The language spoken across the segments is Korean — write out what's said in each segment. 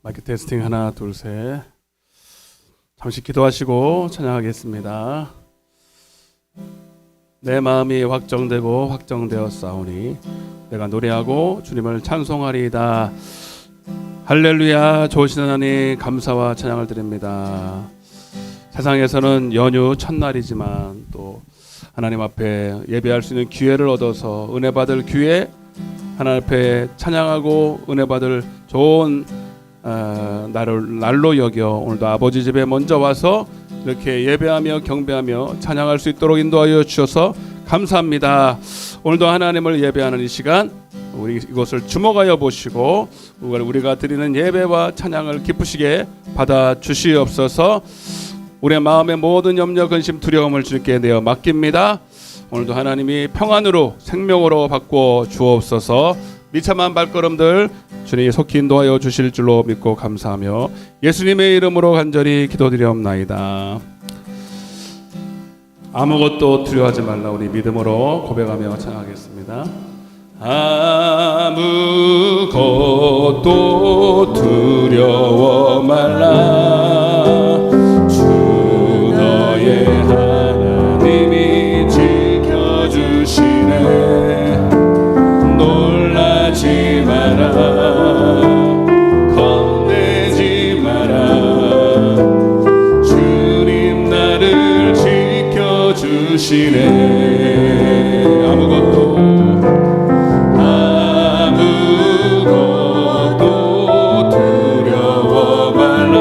마이크 테스팅 하나 둘 셋. 잠시 기도하시고 찬양하겠습니다. 내 마음이 확정되고 확정되었사오니 내가 노래하고 주님을 찬송하리이다. 할렐루야. 좋으신 하나님 감사와 찬양을 드립니다. 세상에서는 연휴 첫날이지만 또 하나님 앞에 예배할 수 있는 기회를 얻어서 은혜 받을 기회, 하나님 앞에 찬양하고 은혜 받을 좋은 날로 여겨 오늘도 아버지 집에 먼저 와서 이렇게 예배하며 경배하며 찬양할 수 있도록 인도하여 주셔서 감사합니다. 오늘도 하나님을 예배하는 이 시간 우리 이것을 주목하여 보시고 우리가 드리는 예배와 찬양을 기쁘시게 받아 주시옵소서. 우리의 마음의 모든 염려, 근심, 두려움을 주님께 내어 맡깁니다. 오늘도 하나님이 평안으로 생명으로 바꿔 주옵소서. 미참한 발걸음들 주님이 속히 인도하여 주실 줄로 믿고 감사하며 예수님의 이름으로 간절히 기도드리옵나이다. 아무것도 두려워하지 말라. 우리 믿음으로 고백하며 찬양하겠습니다. 아무것도 두려워 말라. 주 너의 하나님이 지켜주시네. 놀라지 마라. 겁내지 마라. 주님 나를 지켜주시네. 아무것도 두려워 말라.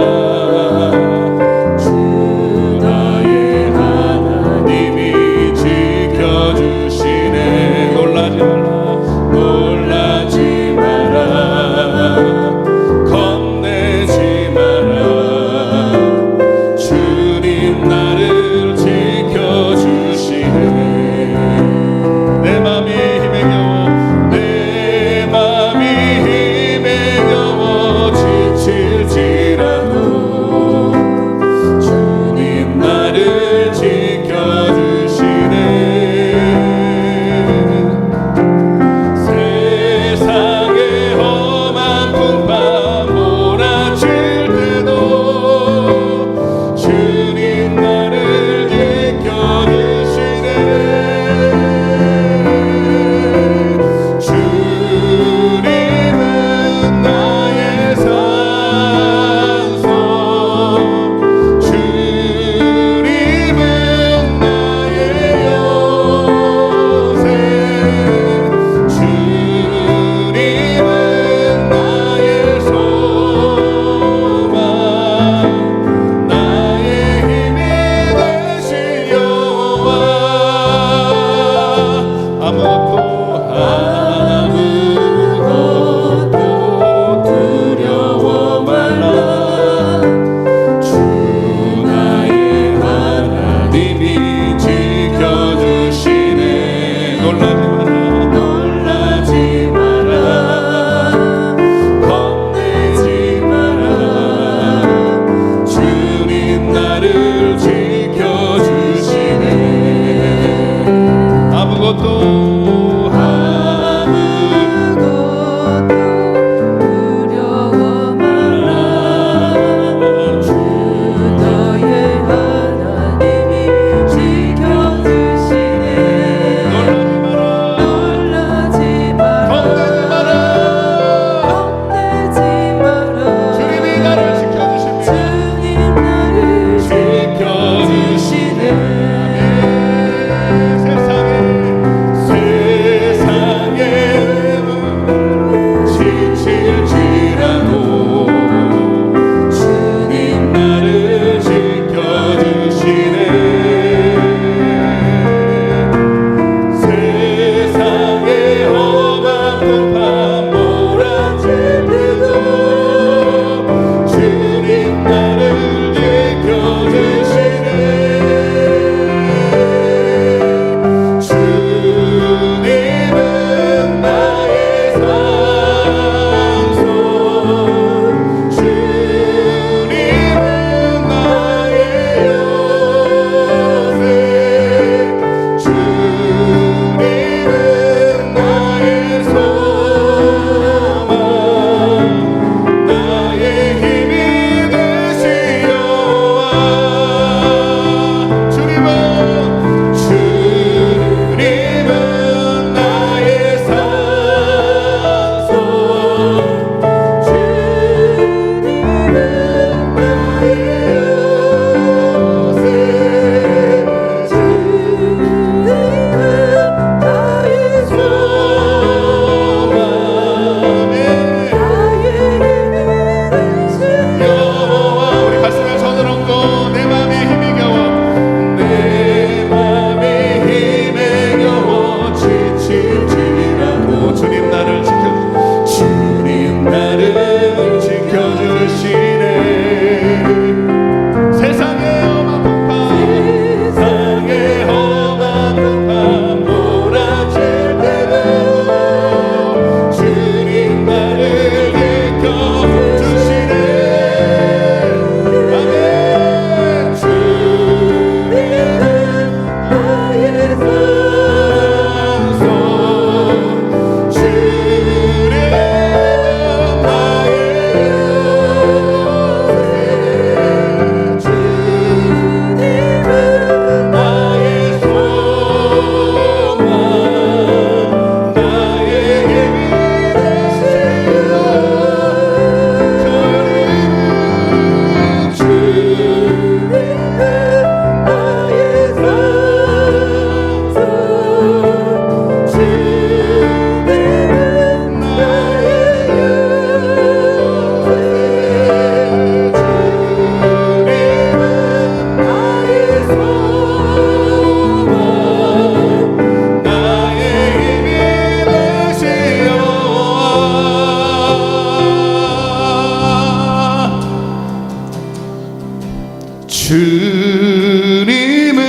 주님은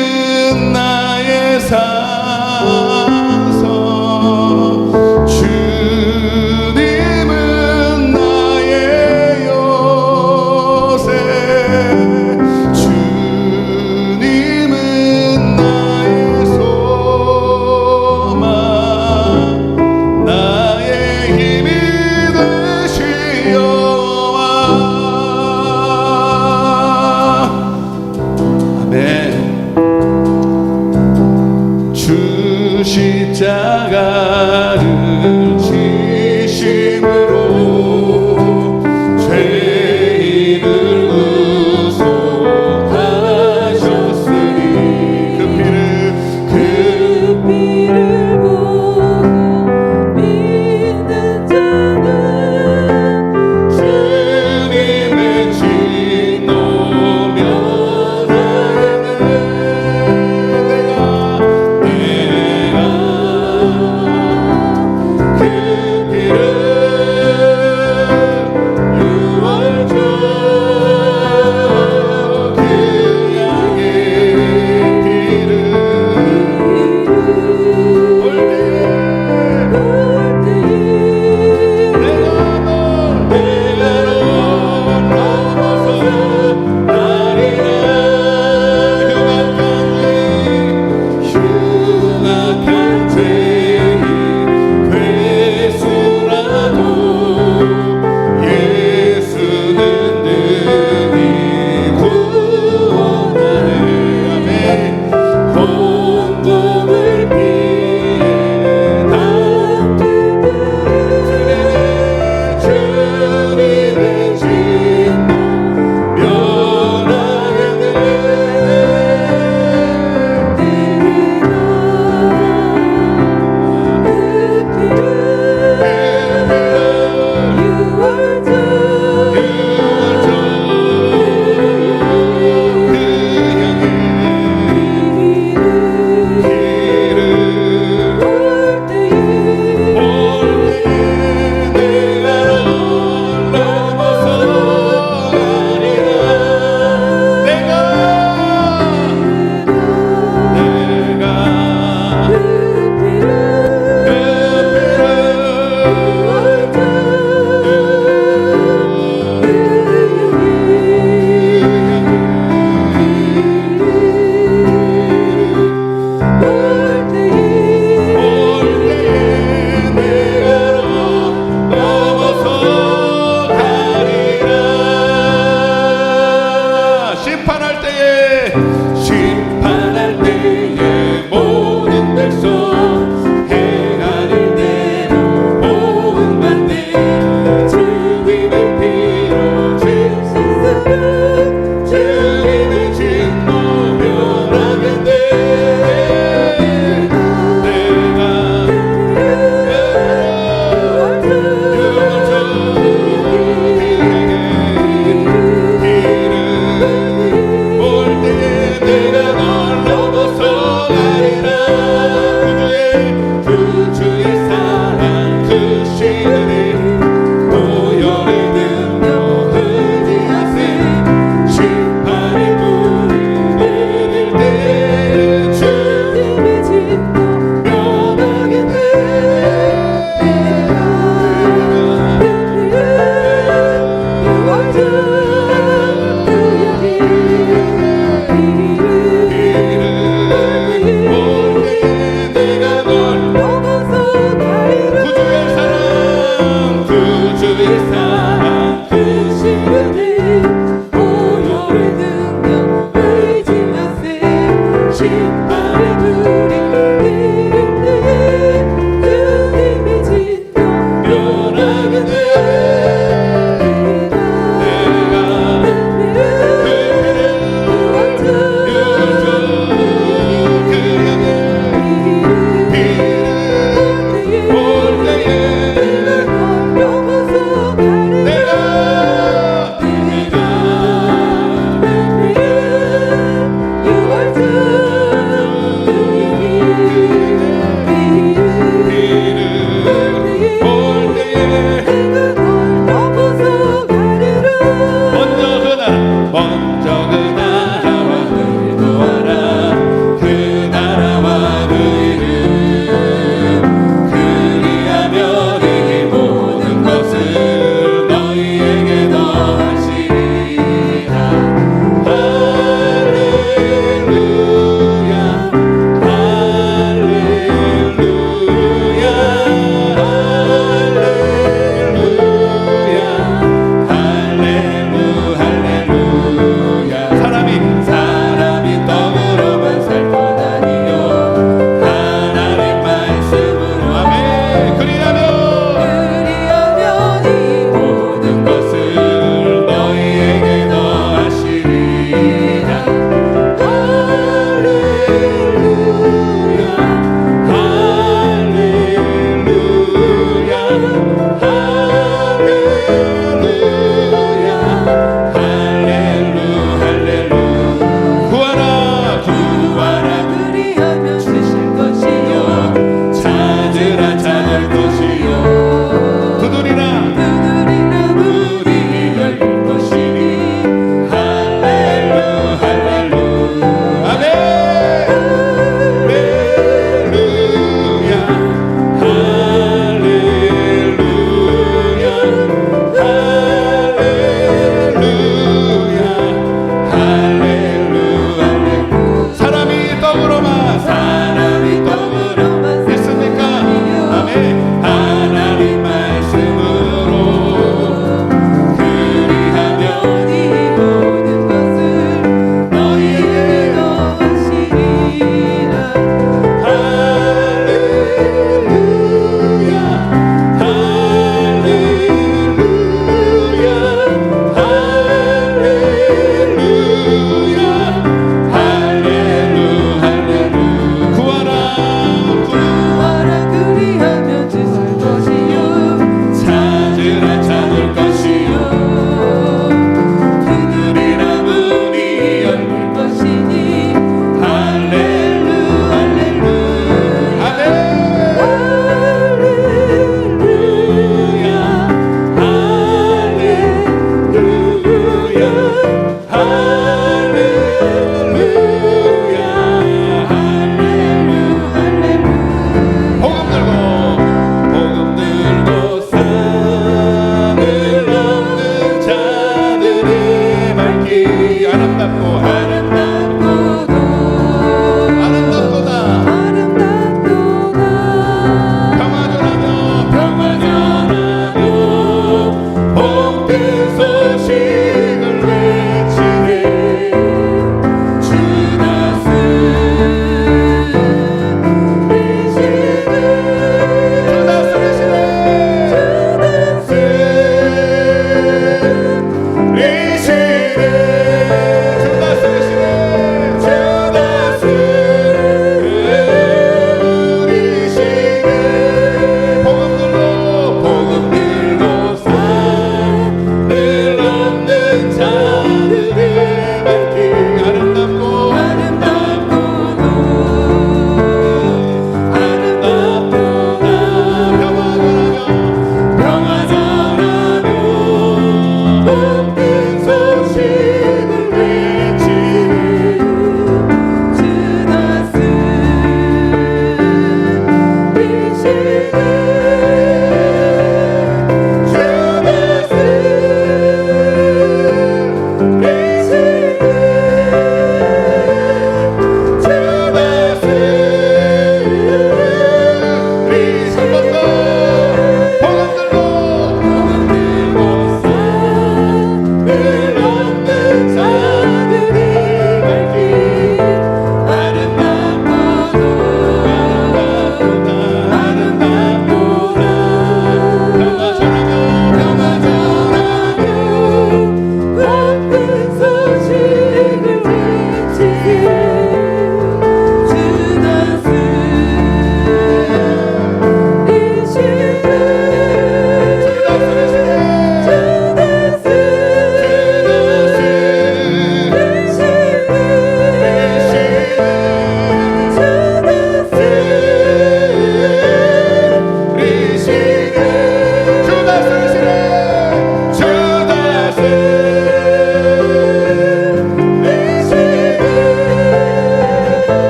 나의 산성, 주님은 나의 요새, 주님은 나의 소망, 나의 힘이 되시오. 주 십자가를 지심으로 죄인을 의속하셨으니 그 피를 보고 믿는 자는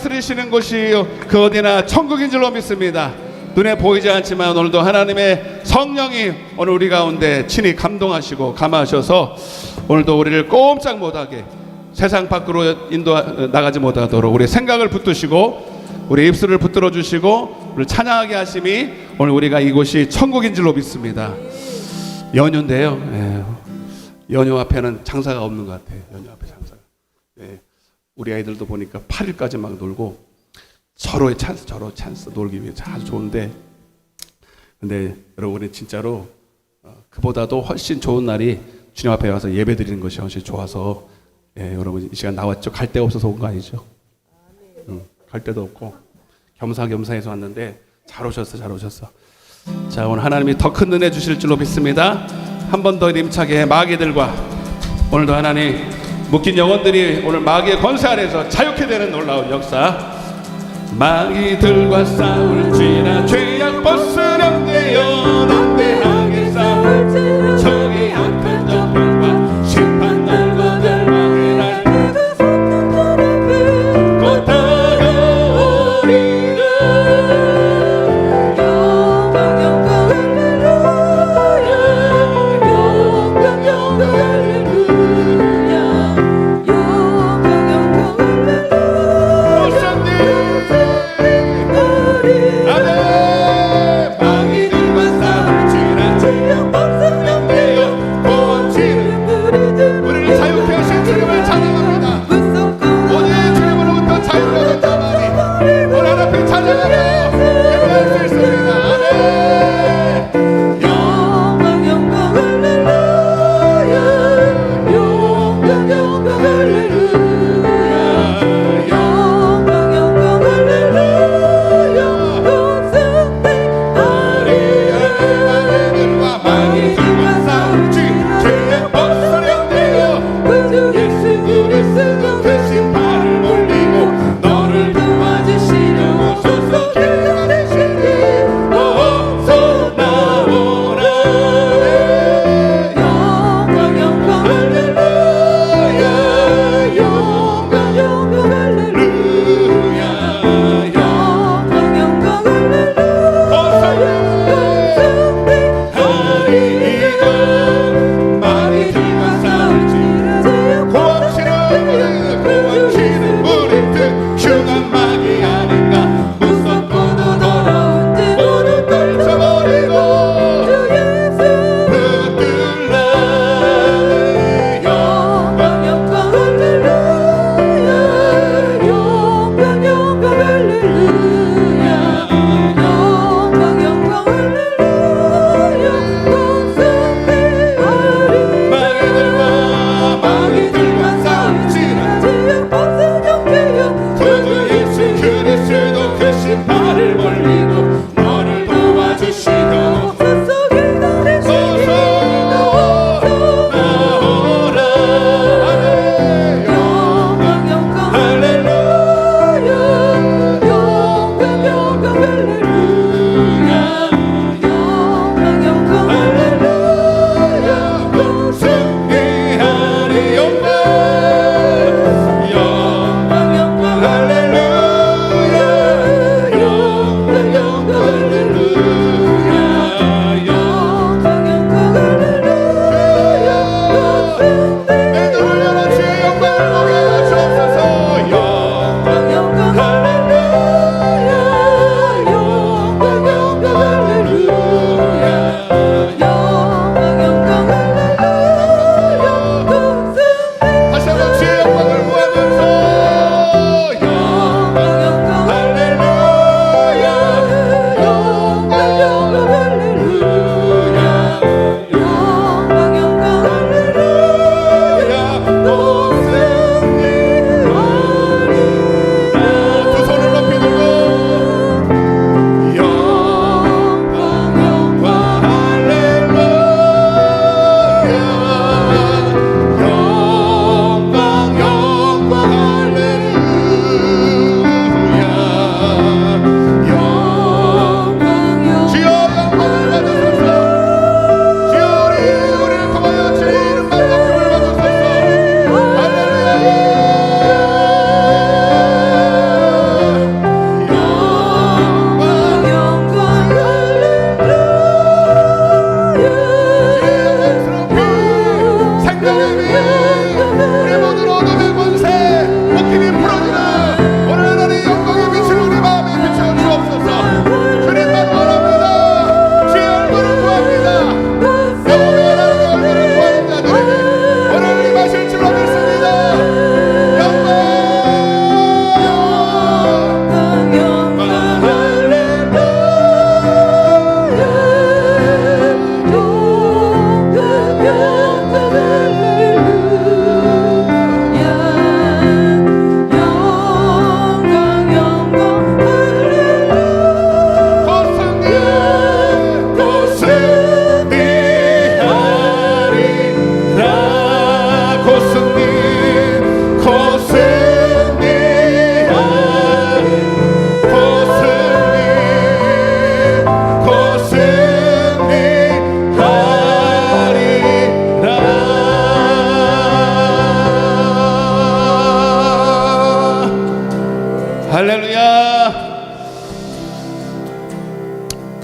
다스리시는 곳이 그 어디나 천국인 줄로 믿습니다. 눈에 보이지 않지만 오늘도 하나님의 성령이 오늘 우리 가운데 친히 감동하시고 감하셔서 오늘도 우리를 꼼짝 못하게 세상 밖으로 나가지 못하도록 우리 생각을 붙드시고 우리 입술을 붙들어 주시고 우리 찬양하게 하심이 오늘 우리가 이곳이 천국인 줄로 믿습니다. 연휴인데요. 연휴 앞에는 장사가 없는 것 같아요. 연휴 앞에 장사가. 우리 아이들도 보니까 8일까지 막 놀고 서로의 찬스 놀기 위해 아주 좋은데, 근데 여러분이 진짜로 그보다도 훨씬 좋은 날이 주님 앞에 와서 예배 드리는 것이 훨씬 좋아서 여러분 이 시간 나왔죠. 갈 데가 없어서 온 거 아니죠? 갈 데도 없고 겸사겸사해서 왔는데 잘 오셨어. 자, 오늘 하나님이 더 큰 은혜 주실 줄로 믿습니다. 한 번 더 힘차게 마귀들과 오늘도 하나님 묶인 영혼들이 오늘 마귀의 권세 아래서 자유케 되는 놀라운 역사. 마귀들과 싸울지라 죄악 벗으렵되어 담대하게 싸울지라 적이 악한 적과 심판날과 멸망의 날 곧 다가오리라. 아멘.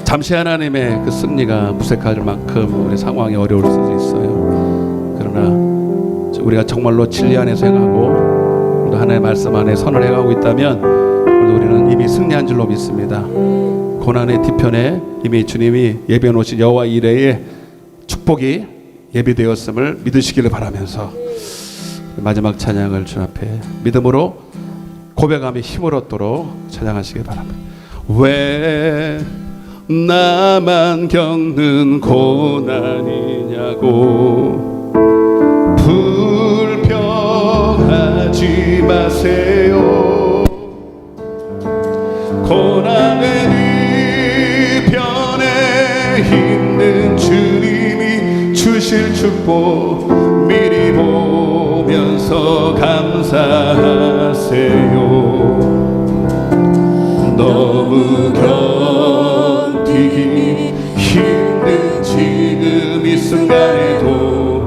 잠시 하나님의 그 승리가 무색할 만큼 우리 상황이 어려울 수도 있어요. 그러나 우리가 정말로 진리 안에서 행하고 또 하나님의 말씀 안에 선을 행하고 있다면 우리는 이미 승리한 줄로 믿습니다. 고난의 뒤편에 이미 주님이 예비해 놓으신 여호와 이레의 축복이 예비되었음을 믿으시기를 바라면서 마지막 찬양을 주 앞에 믿음으로 고백하며 힘을 얻도록 찬양하시기 바랍니다. 왜 나만 겪는 고난이냐고 불평하지 마세요. 고난의 뒤편에 있는 주님이 주실 축복 미리 보면서 감사하세요. 너무 견디기 힘든 지금 이 순간에도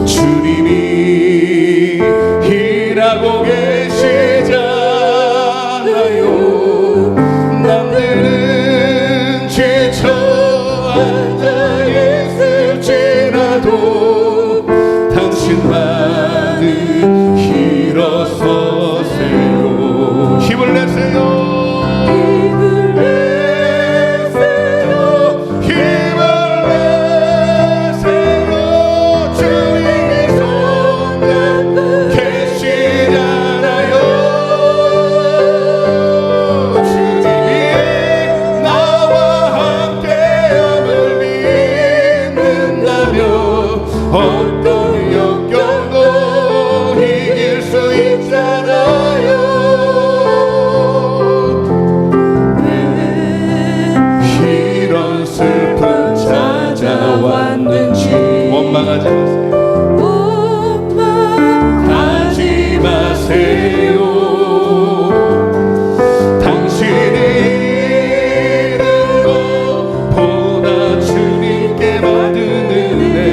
주님이 일하고 계시잖아요. 남들은 지쳐 앉아 있을지라도 당신만은 일어서세요. 힘을 내세요. 어떤 역경도 이길 수 있잖아요. 왜 이런 슬픔 찾아왔는지 원망하지 마세요. 원망하지 마세요. 당신이 잃은 것보다 주님께 받은 은혜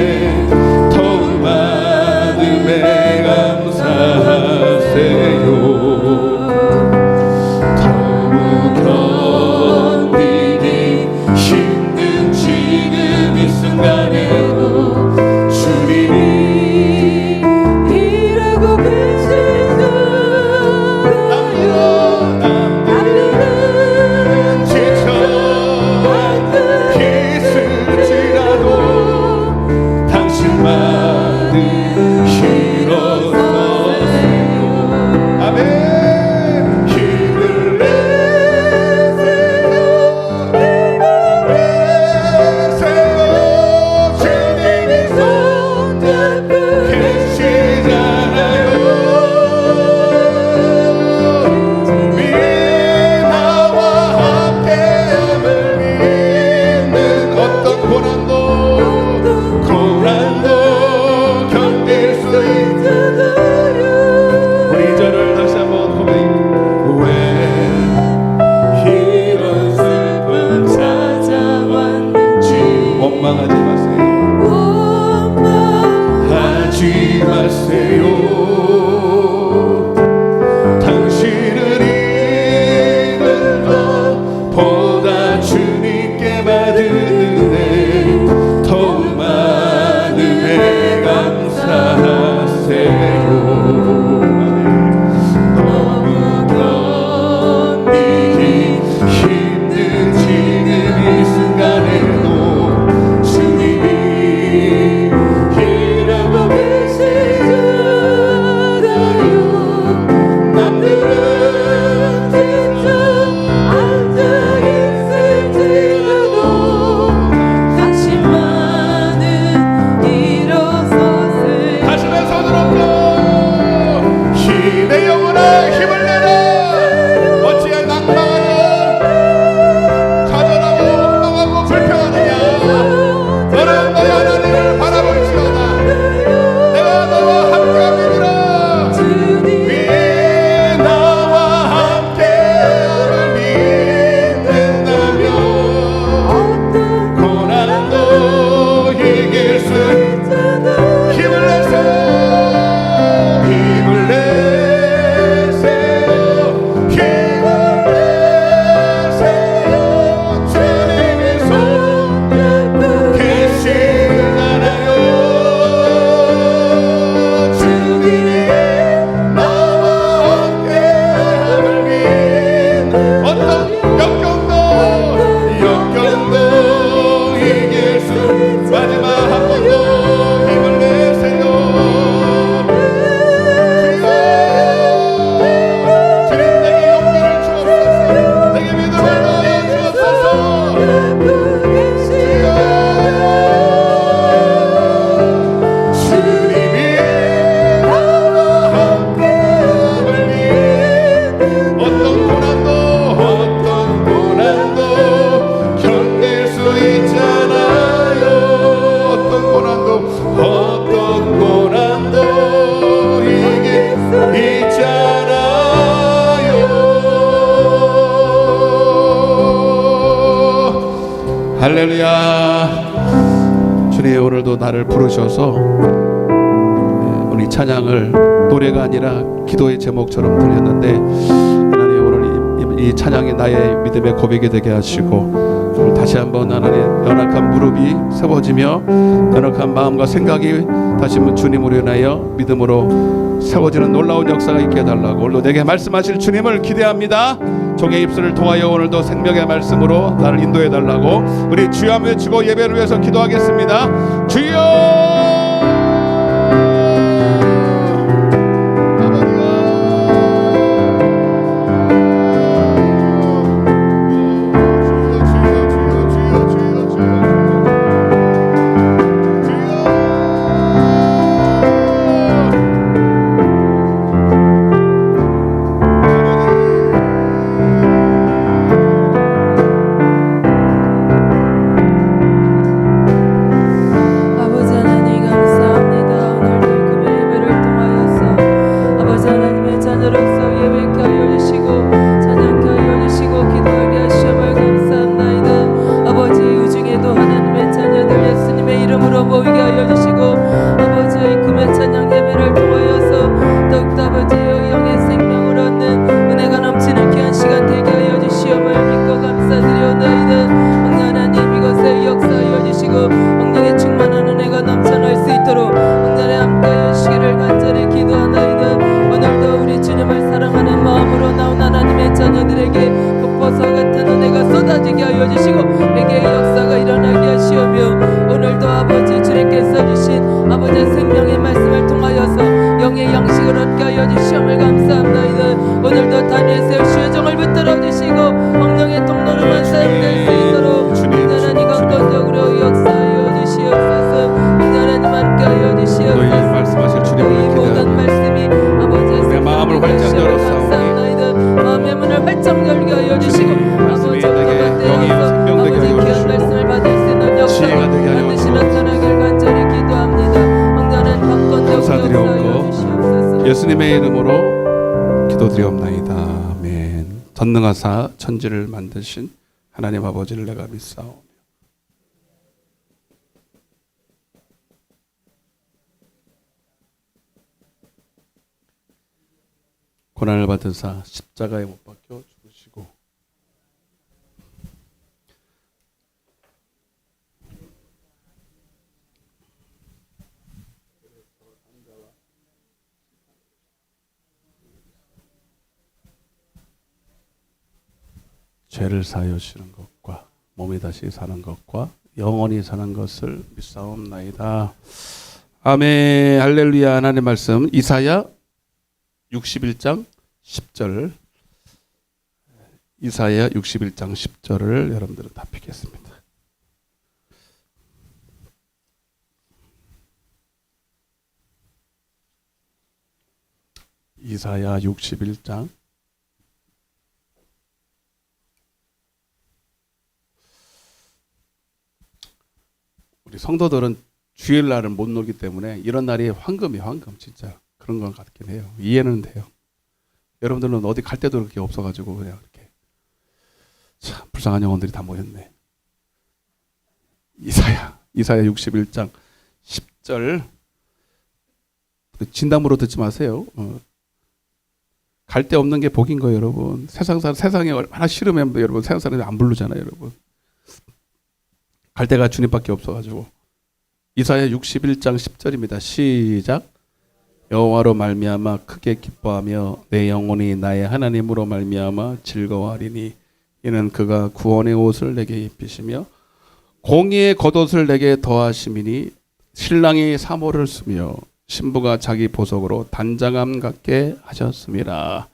할렐루야. 주님 오늘도 나를 부르셔서 우리 찬양을 노래가 아니라 기도의 제목처럼 들렸는데 하나님 오늘 이 찬양이 나의 믿음의 고백이 되게 하시고 오늘 다시 한번 하나님 연약한 무릎이 세워지며 연약한 마음과 생각이 다시 한번 주님으로 인하여 믿음으로 세워지는 놀라운 역사가 있게 해달라고 오늘도 내게 말씀하실 주님을 기대합니다. 종의 입술을 통하여 오늘도 생명의 말씀으로 나를 인도해 달라고 우리 주여 한번 외치고 예배를 위해서 기도하겠습니다. 주여 예수님의 이름으로 기도드리옵나이다. 아멘. 전능하사 천지를 만드신 하나님 아버지를 내가 믿사오며 고난을 받으사 십자가에 못 박혀 죽으시고 죄를 사하여 주시는 것과 몸이 다시 사는 것과 영원히 사는 것을 믿사옵나이다. 아멘. 할렐루야. 하나님의 말씀 이사야 61장 10절 이사야 61장 10절을 여러분들은 다 펴겠습니다. 이사야 61장 우리 성도들은 주일날을 못 놀기 때문에 이런 날이 황금이 황금 진짜 그런 것 같긴 해요. 이해는 돼요. 여러분들은 어디 갈 때도 그렇게 없어가지고 그냥 이렇게 참 불쌍한 영혼들이 다 모였네. 이사야 61장 10절 진담으로 듣지 마세요. 갈 데 없는 게 복인 거예요, 여러분. 세상에 얼마나 싫으면 여러분 세상 사람들이 안 부르잖아요, 여러분. 갈 데가 주님밖에 없어가지고. 이사야 61장 10절입니다. 시작. 여호와로 말미암아 크게 기뻐하며 내 영혼이 나의 하나님으로 말미암아 즐거워하리니 이는 그가 구원의 옷을 내게 입히시며 공의의 겉옷을 내게 더하심이니 신랑이 사모를 쓰며 신부가 자기 보석으로 단장함 같게 하셨습니다.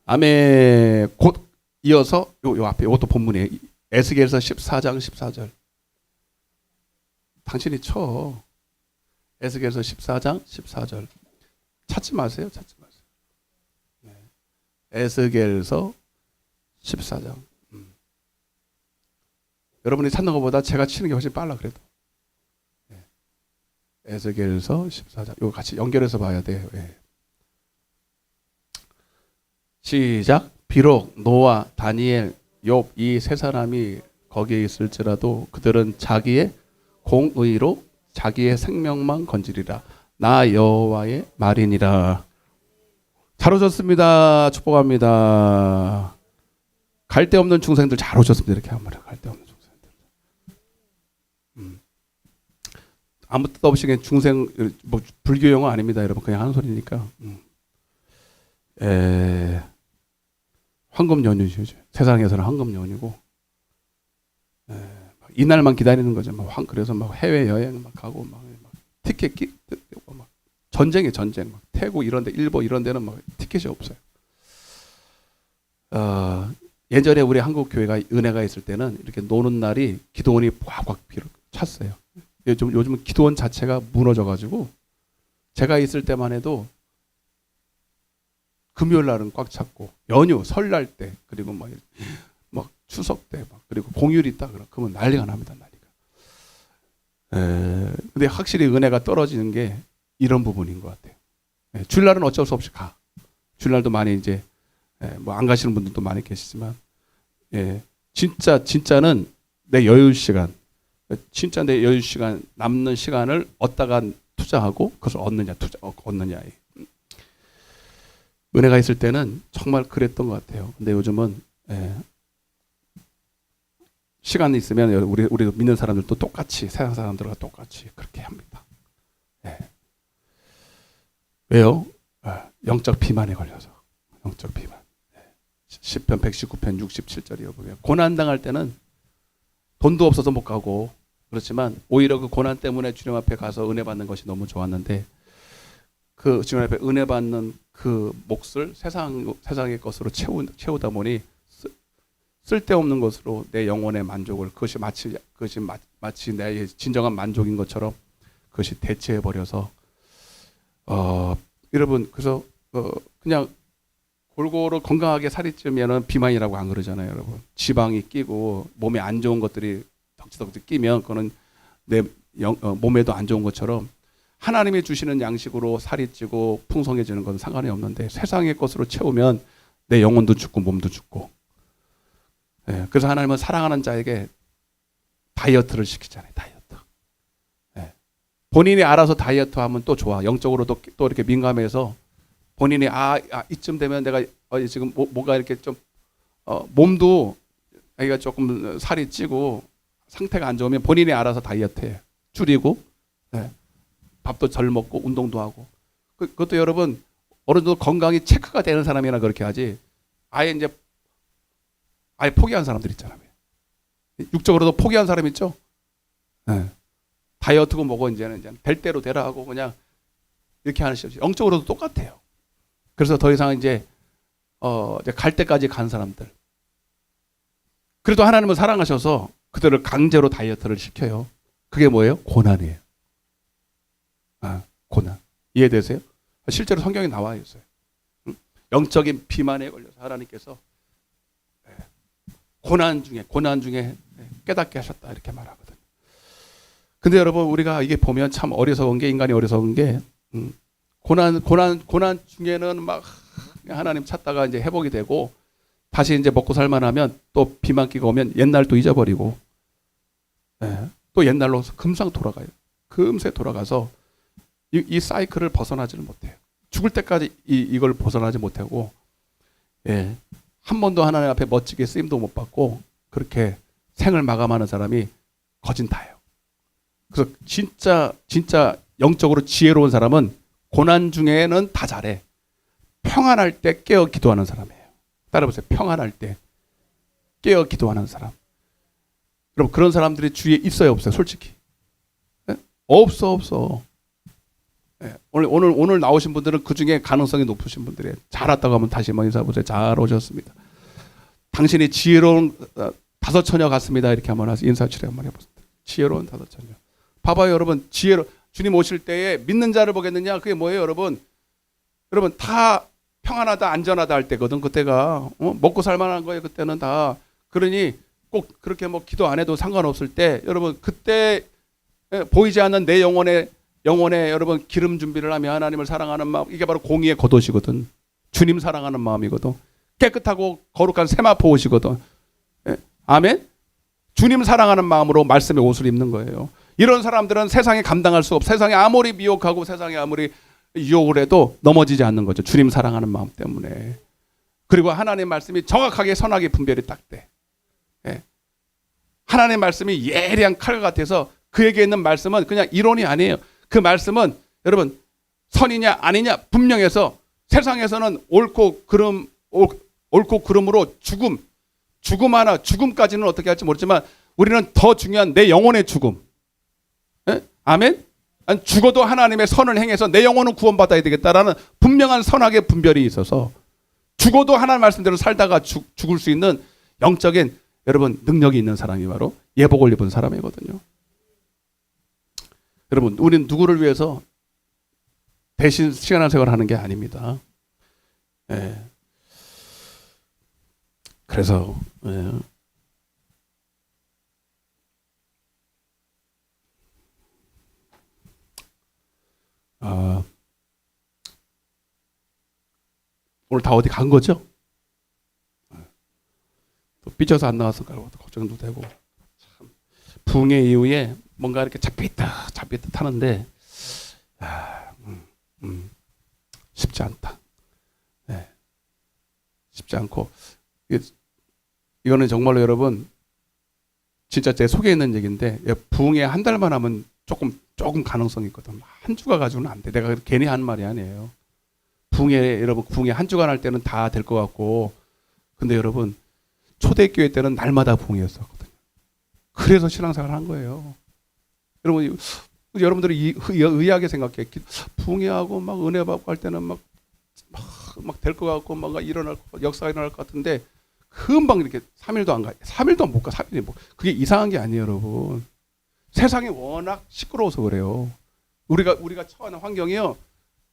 아멘. 곧 이어서 요 앞에 이것도 본문이에요. 에스겔서 14장 14절. 당신이 쳐. 에스겔서 14장 14절. 찾지 마세요. 네. 에스겔서 14장. 여러분이 찾는 것보다 제가 치는 게 훨씬 빨라 그래도. 네. 에스겔서 14장. 이거 같이 연결해서 봐야 돼요. 네. 시작. 비록 노아, 다니엘, 욥 이 세 사람이 거기에 있을지라도 그들은 자기의 공의로 자기의 생명만 건지리라. 나 여호와의 말이니라. 잘 오셨습니다. 축복합니다. 갈데 없는 중생들 잘 오셨습니다. 이렇게 한 말이에요. 갈데 없는 중생들. 아무 뜻 없이 그냥 중생, 뭐 불교 용어 아닙니다, 여러분. 그냥 하는 소리니까. 황금 연휴죠. 세상에서는 황금 연휴고. 이날만 기다리는 거죠. 그래서 막 해외 여행 막 가고 막 티켓 막 전쟁, 막 태국 이런데, 일본 이런 데는 막 티켓이 없어요. 예전에 우리 한국 교회가 은혜가 있을 때는 이렇게 노는 날이 기도원이 꽉꽉 찼어요. 요즘은 기도원 자체가 무너져가지고 제가 있을 때만 해도 금요일 날은 꽉 찼고 연휴 설날 때 그리고 막 추석 때 막 그리고 공휴일 있다 그러면 난리가 납니다. 근데 확실히 은혜가 떨어지는 게 이런 부분인 것 같아요. 주일날은 어쩔 수 없이 가. 주일날도 많이 이제 뭐 안 가시는 분들도 많이 계시지만 진짜는 내 여유 시간, 진짜 내 여유 시간 남는 시간을 얻다가 투자하고 그것을 얻느냐. 은혜가 있을 때는 정말 그랬던 것 같아요. 근데 요즘은 시간이 있으면 우리 믿는 사람들도 똑같이 세상 사람들과 똑같이 그렇게 합니다. 왜요? 영적 비만에 걸려서. 영적 비만. 시편 119편 67절이요. 보면 고난 당할 때는 돈도 없어서 못 가고 그렇지만 오히려 그 고난 때문에 주님 앞에 가서 은혜 받는 것이 너무 좋았는데 그 주님 앞에 은혜 받는 그 몫을 세상의 것으로 채우다 보니 쓸데없는 것으로 내 영혼의 만족을 그것이 마치 내 진정한 만족인 것처럼 그것이 대체해 버려서 여러분 그래서 그냥 골고루 건강하게 살이 찌면은 비만이라고 안 그러잖아요, 여러분. 지방이 끼고 몸에 안 좋은 것들이 덕지덕지 끼면 그거는 내 몸에도 안 좋은 것처럼 하나님이 주시는 양식으로 살이 찌고 풍성해지는 것은 상관이 없는데 세상의 것으로 채우면 내 영혼도 죽고 몸도 죽고. 그래서 하나님은 사랑하는 자에게 다이어트를 시키잖아요. 다이어트. 본인이 알아서 다이어트 하면 또 좋아. 영적으로도 또 이렇게 민감해서 본인이 이쯤 되면 내가 지금 뭐가 이렇게 좀 몸도 자기가 조금 살이 찌고 상태가 안 좋으면 본인이 알아서 다이어트해. 줄이고 밥도 덜 먹고 운동도 하고. 그것도 여러분 어느 정도 건강이 체크가 되는 사람이나 그렇게 하지. 아예 포기한 사람들 있잖아요. 육적으로도 포기한 사람 있죠. 다이어트고 뭐고 이제는 될 대로 되라 하고 그냥 이렇게 하는 시죠. 영적으로도 똑같아요. 그래서 더 이상 이제 갈 때까지 간 사람들. 그래도 하나님은 사랑하셔서 그들을 강제로 다이어트를 시켜요. 그게 뭐예요? 고난이에요. 고난. 이해되세요? 실제로 성경에 나와 있어요. 영적인 비만에 걸려서 하나님께서 고난 중에 깨닫게 하셨다 이렇게 말하거든요. 근데 여러분 우리가 이게 보면 참 어리석은 게 인간이 어리석은 게 고난 중에는 막 하나님 찾다가 이제 회복이 되고 다시 이제 먹고 살만하면 또 비만 끼고 오면 옛날 또 잊어버리고 또 옛날로 금방 돌아가요. 금세 돌아가서 이 사이클을 벗어나지를 못해요. 죽을 때까지 이걸 벗어나지 못하고 한 번도 하나님 앞에 멋지게 쓰임도 못 받고 그렇게 생을 마감하는 사람이 거진다예요. 그래서 진짜 영적으로 지혜로운 사람은 고난 중에는 다 잘해. 평안할 때 깨어 기도하는 사람이에요. 따라보세요. 평안할 때 깨어 기도하는 사람. 여러분 그런 사람들이 주위에 있어요, 없어요? 솔직히 없어. 오늘 나오신 분들은 그 중에 가능성이 높으신 분들이에요. 잘 왔다고 하면 다시 한번 인사 보세요. 잘 오셨습니다. 당신이 지혜로운 다섯 처녀 같습니다. 이렇게 한번 인사치레 한번 해보세요. 지혜로운 다섯 처녀. 봐봐요, 여러분. 주님 오실 때에 믿는 자를 보겠느냐? 그게 뭐예요, 여러분? 여러분 다 평안하다, 안전하다 할 때거든. 그때가 먹고 살만한 거예요. 그때는 다. 그러니 꼭 그렇게 뭐 기도 안 해도 상관없을 때, 여러분 그때 보이지 않는 내 영혼에 여러분 기름 준비를 하며 하나님을 사랑하는 마음, 이게 바로 공의의 겉옷이거든. 주님 사랑하는 마음이거든. 깨끗하고 거룩한 세마포 옷이거든. 아멘. 주님 사랑하는 마음으로 말씀의 옷을 입는 거예요. 이런 사람들은 세상에 감당할 수 없어. 세상에 아무리 미혹하고 세상에 아무리 유혹을 해도 넘어지지 않는 거죠. 주님 사랑하는 마음 때문에. 그리고 하나님의 말씀이 정확하게 선악의 분별이 딱 돼. 예. 하나님의 말씀이 예리한 칼 같아서 그에게 있는 말씀은 그냥 이론이 아니에요. 그 말씀은 여러분 선이냐 아니냐 분명해서 세상에서는 옳고 그름으로 죽음 하나 죽음까지는 어떻게 할지 모르지만 우리는 더 중요한 내 영혼의 죽음. 예? 아멘? 죽어도 하나님의 선을 행해서 내 영혼은 구원받아야 되겠다라는 분명한 선악의 분별이 있어서 죽어도 하나님 말씀대로 살다가 죽을 수 있는 영적인 여러분 능력이 있는 사람이 바로 예복을 입은 사람이거든요. 여러분 우리는 누구를 위해서 대신 시간을 생활하는 게 아닙니다. 예. 그래서 예. 오늘 다 어디 간 거죠? 또 삐져서 안 나왔을까 걱정도 되고 참 붕해 이후에 뭔가 이렇게 잡히듯 하는데 쉽지 않다. 네. 쉽지 않고 이거는 정말로 여러분 진짜 제 속에 있는 얘기인데 부흥회 한 달만 하면 조금 가능성이 있거든. 한 주가 가지고는 안 돼. 내가 괜히 하는 말이 아니에요. 여러분 부흥회 한 주간 할 때는 다 될 것 같고 근데 여러분 초대교회 때는 날마다 부흥회였었거든요. 그래서 신앙생활을 한 거예요. 여러분들이 의아하게 생각해. 부흥회하고 막 은혜 받고 할 때는 막 될 것 같고 뭔가 역사가 일어날 것 같은데 금방 이렇게 3일도 안 가. 3일도 못 가. 3일이 뭐 그게 이상한 게 아니에요, 여러분. 세상이 워낙 시끄러워서 그래요. 우리가 처한 환경이요.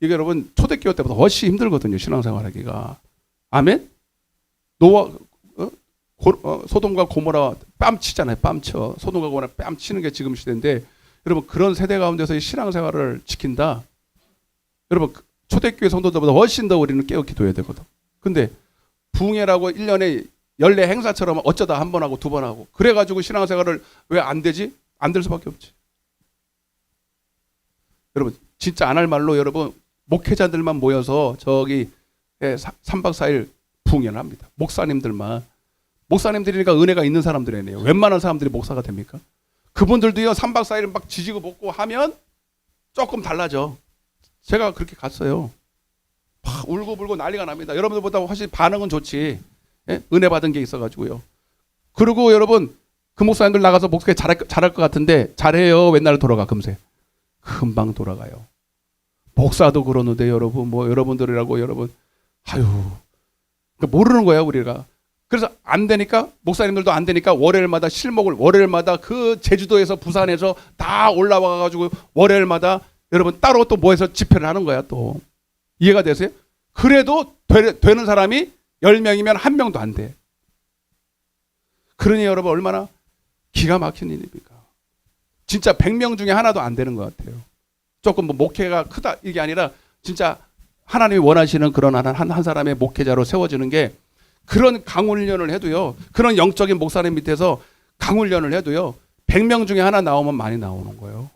이게 여러분 초대교회 때보다 훨씬 힘들거든요. 신앙생활하기가. 아멘? 소돔과 고모라 뺨치잖아요. 뺨쳐. 소돔과 고모라 뺨치는 게 지금 시대인데 여러분 그런 세대 가운데서 이 신앙생활을 지킨다. 여러분 초대교회 성도들보다 훨씬 더 우리는 깨어 기도해야 되거든. 근데 부흥회라고 1년에 연례 행사처럼 어쩌다 한 번 하고 두 번 하고 그래가지고 신앙생활을 왜 안 되지? 안 될 수밖에 없지. 여러분 진짜 안 할 말로 여러분 목회자들만 모여서 저기 3박 4일 부흥회를 합니다. 목사님들이니까 은혜가 있는 사람들이네요. 웬만한 사람들이 목사가 됩니까? 그분들도요 3박 4일 막 지지고 볶고 하면 조금 달라져. 제가 그렇게 갔어요. 막 울고불고 난리가 납니다. 여러분들보다 훨씬 반응은 좋지. 예? 은혜 받은 게 있어가지고요. 그리고 여러분 그 목사님들 나가서 목사님 잘할 것 같은데 잘해요. 맨날 돌아가 금세. 금방 돌아가요. 목사도 그러는데 여러분 여러분들이라고 여러분 모르는 거야 우리가. 그래서 안 되니까 목사님들도 안 되니까 월요일마다 그 제주도에서 부산에서 다 올라와가지고 월요일마다 여러분 따로 또 모여서 집회를 하는 거야 또. 이해가 되세요? 그래도 되는 사람이 10명이면 1명도 안 돼. 그러니 여러분 얼마나 기가 막힌 일입니까? 진짜 100명 중에 하나도 안 되는 것 같아요. 조금 목회가 크다 이게 아니라 진짜 하나님이 원하시는 그런 한 사람의 목회자로 세워지는 게 그런 강훈련을 해도요. 그런 영적인 목사님 밑에서 강훈련을 해도요. 100명 중에 하나 나오면 많이 나오는 거예요.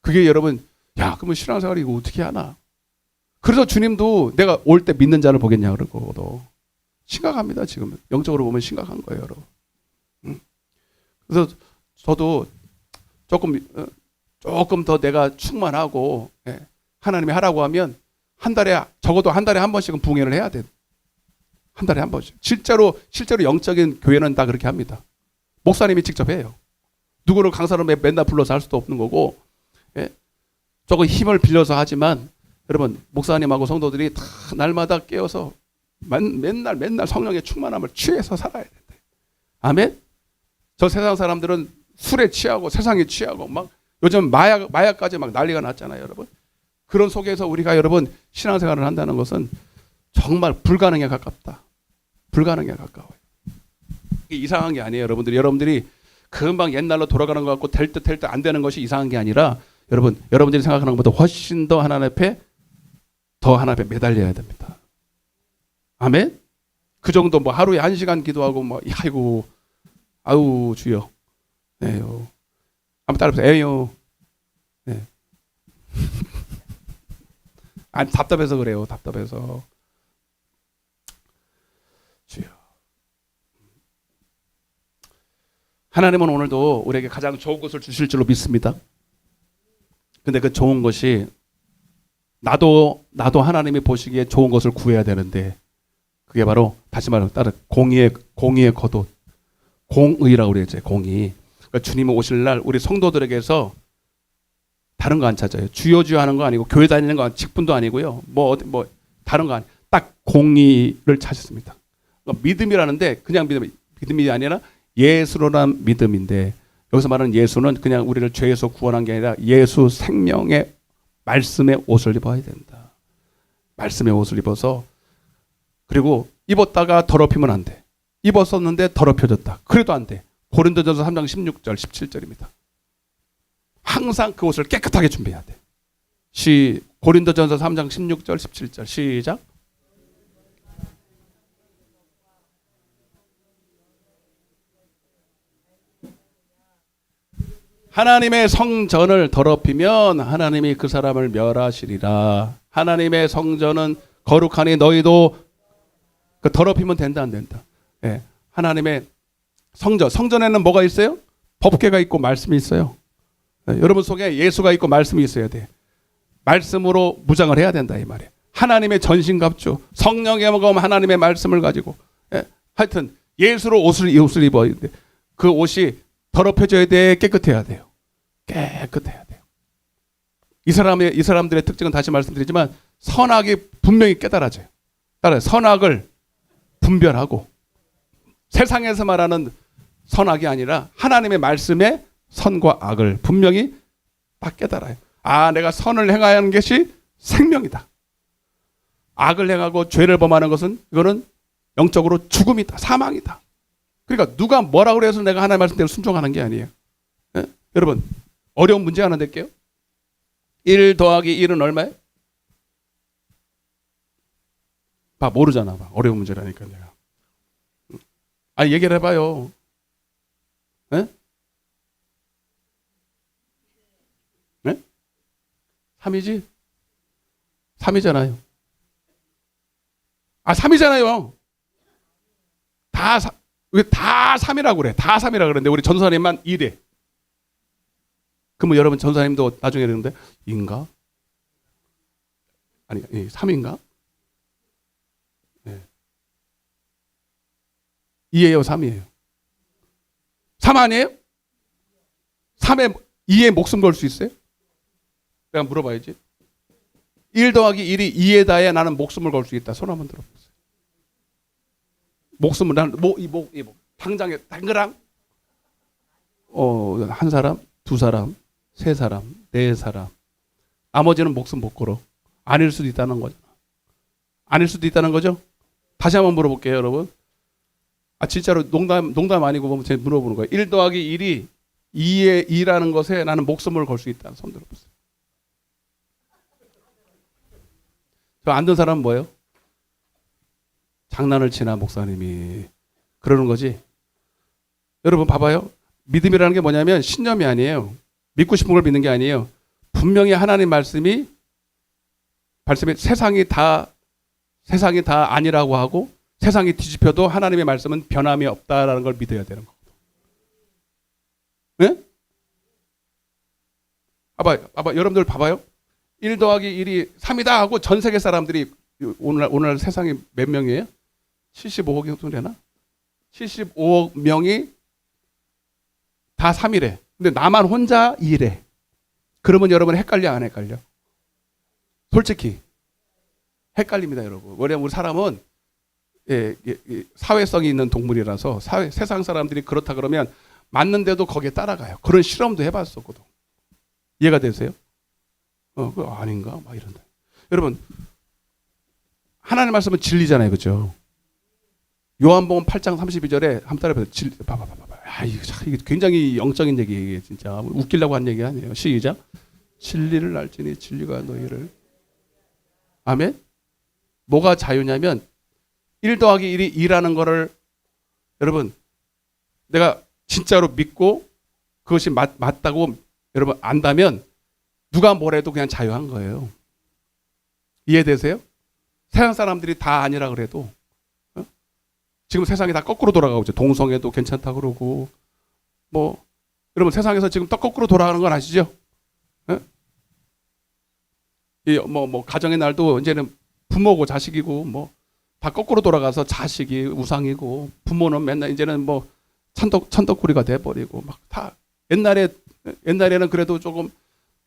그게 여러분 그러면 신앙생활 이거 어떻게 하나? 그래서 주님도 내가 올 때 믿는 자를 보겠냐 그러고 심각합니다. 지금 영적으로 보면 심각한 거예요, 여러분. 그래서 저도 조금 더 내가 충만하고 하나님이 하라고 하면 적어도 한 달에 한 번씩은 부흥회를 해야 돼. 한 달에 한 번씩. 실제로 영적인 교회는 다 그렇게 합니다. 목사님이 직접 해요. 누구를 강사로 맨날 불러서 할 수도 없는 거고 조금 힘을 빌려서 하지만 여러분 목사님하고 성도들이 다 날마다 깨어서 맨날 성령의 충만함을 취해서 살아야 된다. 아멘? 저 세상 사람들은 술에 취하고 세상에 취하고 막 요즘 마약까지 막 난리가 났잖아요, 여러분. 그런 속에서 우리가 여러분 신앙생활을 한다는 것은 정말 불가능에 가깝다. 불가능에 가까워요. 이게 이상한 게 아니에요, 여러분들이 금방 옛날로 돌아가는 것 같고 될 듯 안 되는 것이 이상한 게 아니라 여러분들이 생각하는 것보다 훨씬 더 하나님 앞에 매달려야 됩니다. 아멘? 그 정도 하루에 1시간 기도하고 아우 주여. 에요. 한번 따라해보세요. 에요. 네. 아니 답답해서 그래요. 답답해서. 주여. 하나님은 오늘도 우리에게 가장 좋은 것을 주실 줄로 믿습니다. 근데 그 좋은 것이 나도 하나님이 보시기에 좋은 것을 구해야 되는데 그게 바로 다시 말하면 다른 공의의 겉옷, 공의라고 그랬죠. 공의. 그러니까 주님이 오실 날 우리 성도들에게서 다른 거 안 찾아요. 주여 하는 거 아니고 교회 다니는 거 직분도 아니고요. 뭐 다른 거 아니. 딱 공의를 찾았습니다. 그러니까 믿음이라는데 그냥 믿음이 아니라 예수로란 믿음인데 여기서 말하는 예수는 그냥 우리를 죄에서 구원한 게 아니라 예수 생명의 말씀의 옷을 입어야 된다. 말씀의 옷을 입어서 그리고 입었다가 더럽히면 안 돼. 입었었는데 더럽혀졌다. 그래도 안 돼. 고린도전서 3장 16절 17절입니다. 항상 그 옷을 깨끗하게 준비해야 돼. 고린도전서 3장 16절 17절 시작. 하나님의 성전을 더럽히면 하나님이 그 사람을 멸하시리라. 하나님의 성전은 거룩하니 너희도 더럽히면 된다 안 된다. 예. 하나님의 성전에는 뭐가 있어요? 법궤가 있고 말씀이 있어요. 예. 여러분 속에 예수가 있고 말씀이 있어야 돼. 말씀으로 무장을 해야 된다 이 말이에요. 하나님의 전신갑주 성령의 먹으면 하나님의 말씀을 가지고 예. 하여튼 예수로 옷을 입어야 돼. 그 옷이 더럽혀져야 돼. 깨끗해야 돼요. 깨끗해야 돼요. 이 사람들의 특징은 다시 말씀드리지만 선악이 분명히 깨달아져요. 따라서 선악을 분별하고 세상에서 말하는 선악이 아니라 하나님의 말씀의 선과 악을 분명히 딱 깨달아요. 아, 내가 선을 행하야 하는 것이 생명이다. 악을 행하고 죄를 범하는 것은 이거는 영적으로 죽음이다. 사망이다. 그러니까 누가 뭐라고 해서 내가 하나님의 말씀대로 순종하는 게 아니에요. 예? 여러분 어려운 문제 하나 낼게요. 1 더하기 1은 얼마예요? 모르잖아. 어려운 문제라니까 내가. 아니 얘기를 해봐요. 네? 네? 3이지? 3이잖아요. 3이잖아요. 왜 다 3이라고 그래? 다 3이라고 그러는데 우리 전도사님만 2래. 그러면 여러분 전도사님도 나중에 그러는데 인가? 아니 3인가? 네. 2예요 3이에요? 3 아니에요? 3에 2에 목숨 걸 수 있어요? 내가 물어봐야지. 1 더하기 1이 2에다에 나는 목숨을 걸 수 있다. 손 한번 들어보세요. 목숨을 나는 당장에 당그랑 한 사람, 두 사람, 세 사람, 네 사람. 나머지는 목숨 못 걸어. 아닐 수도 있다는 거죠. 아닐 수도 있다는 거죠. 다시 한번 물어볼게요, 여러분. 진짜로 농담 아니고 보면 제가 물어보는 거예요. 1 더하기 1이 2의 2라는 것에 나는 목숨을 걸 수 있다. 손 들어보세요. 저 안 든 사람은 뭐예요? 장난을 치나 목사님이 그러는 거지. 여러분 봐봐요. 믿음이라는 게 뭐냐면 신념이 아니에요. 믿고 싶은 걸 믿는 게 아니에요. 분명히 하나님 말씀이 세상이 다 아니라고 하고 세상이 뒤집혀도 하나님의 말씀은 변함이 없다라는 걸 믿어야 되는 거거든요. 네? 봐봐요. 여러분들 봐봐요. 1 더하기 1이 3이다 하고 전 세계 사람들이 오늘 세상에 몇 명이에요? 75억 정도 되나? 75억 명이 다 3이래. 근데 나만 혼자 2래. 그러면 여러분 헷갈려 안 헷갈려? 솔직히 헷갈립니다, 여러분. 왜냐면 우리 사람은 사회성이 있는 동물이라서 세상 사람들이 그렇다 그러면 맞는데도 거기에 따라가요. 그런 실험도 해봤었거든. 이해가 되세요? 그거 아닌가? 막 이런다. 여러분, 하나님 말씀은 진리잖아요, 그렇죠? 요한복음 8장 32절에 한 달에 봐봐. 이게 굉장히 영적인 얘기예요, 진짜. 웃기려고 한 얘기 아니에요. 시작. 진리를 알지니 진리가 너희를. 아멘. 뭐가 자유냐면 1 더하기 1이 2라는 거를 여러분 내가 진짜로 믿고 그것이 맞다고 여러분 안다면 누가 뭐래도 그냥 자유한 거예요. 이해되세요? 세상 사람들이 다 아니라 그래도 지금 세상이 다 거꾸로 돌아가고 있죠. 동성애도 괜찮다 그러고 뭐 여러분 세상에서 지금 또 거꾸로 돌아가는 건 아시죠? 뭐 가정의 날도 이제는 부모고 자식이고 뭐 다 거꾸로 돌아가서 자식이 우상이고 부모는 맨날 이제는 뭐 천덕꾸리가 돼버리고 막 다 옛날에는 그래도 조금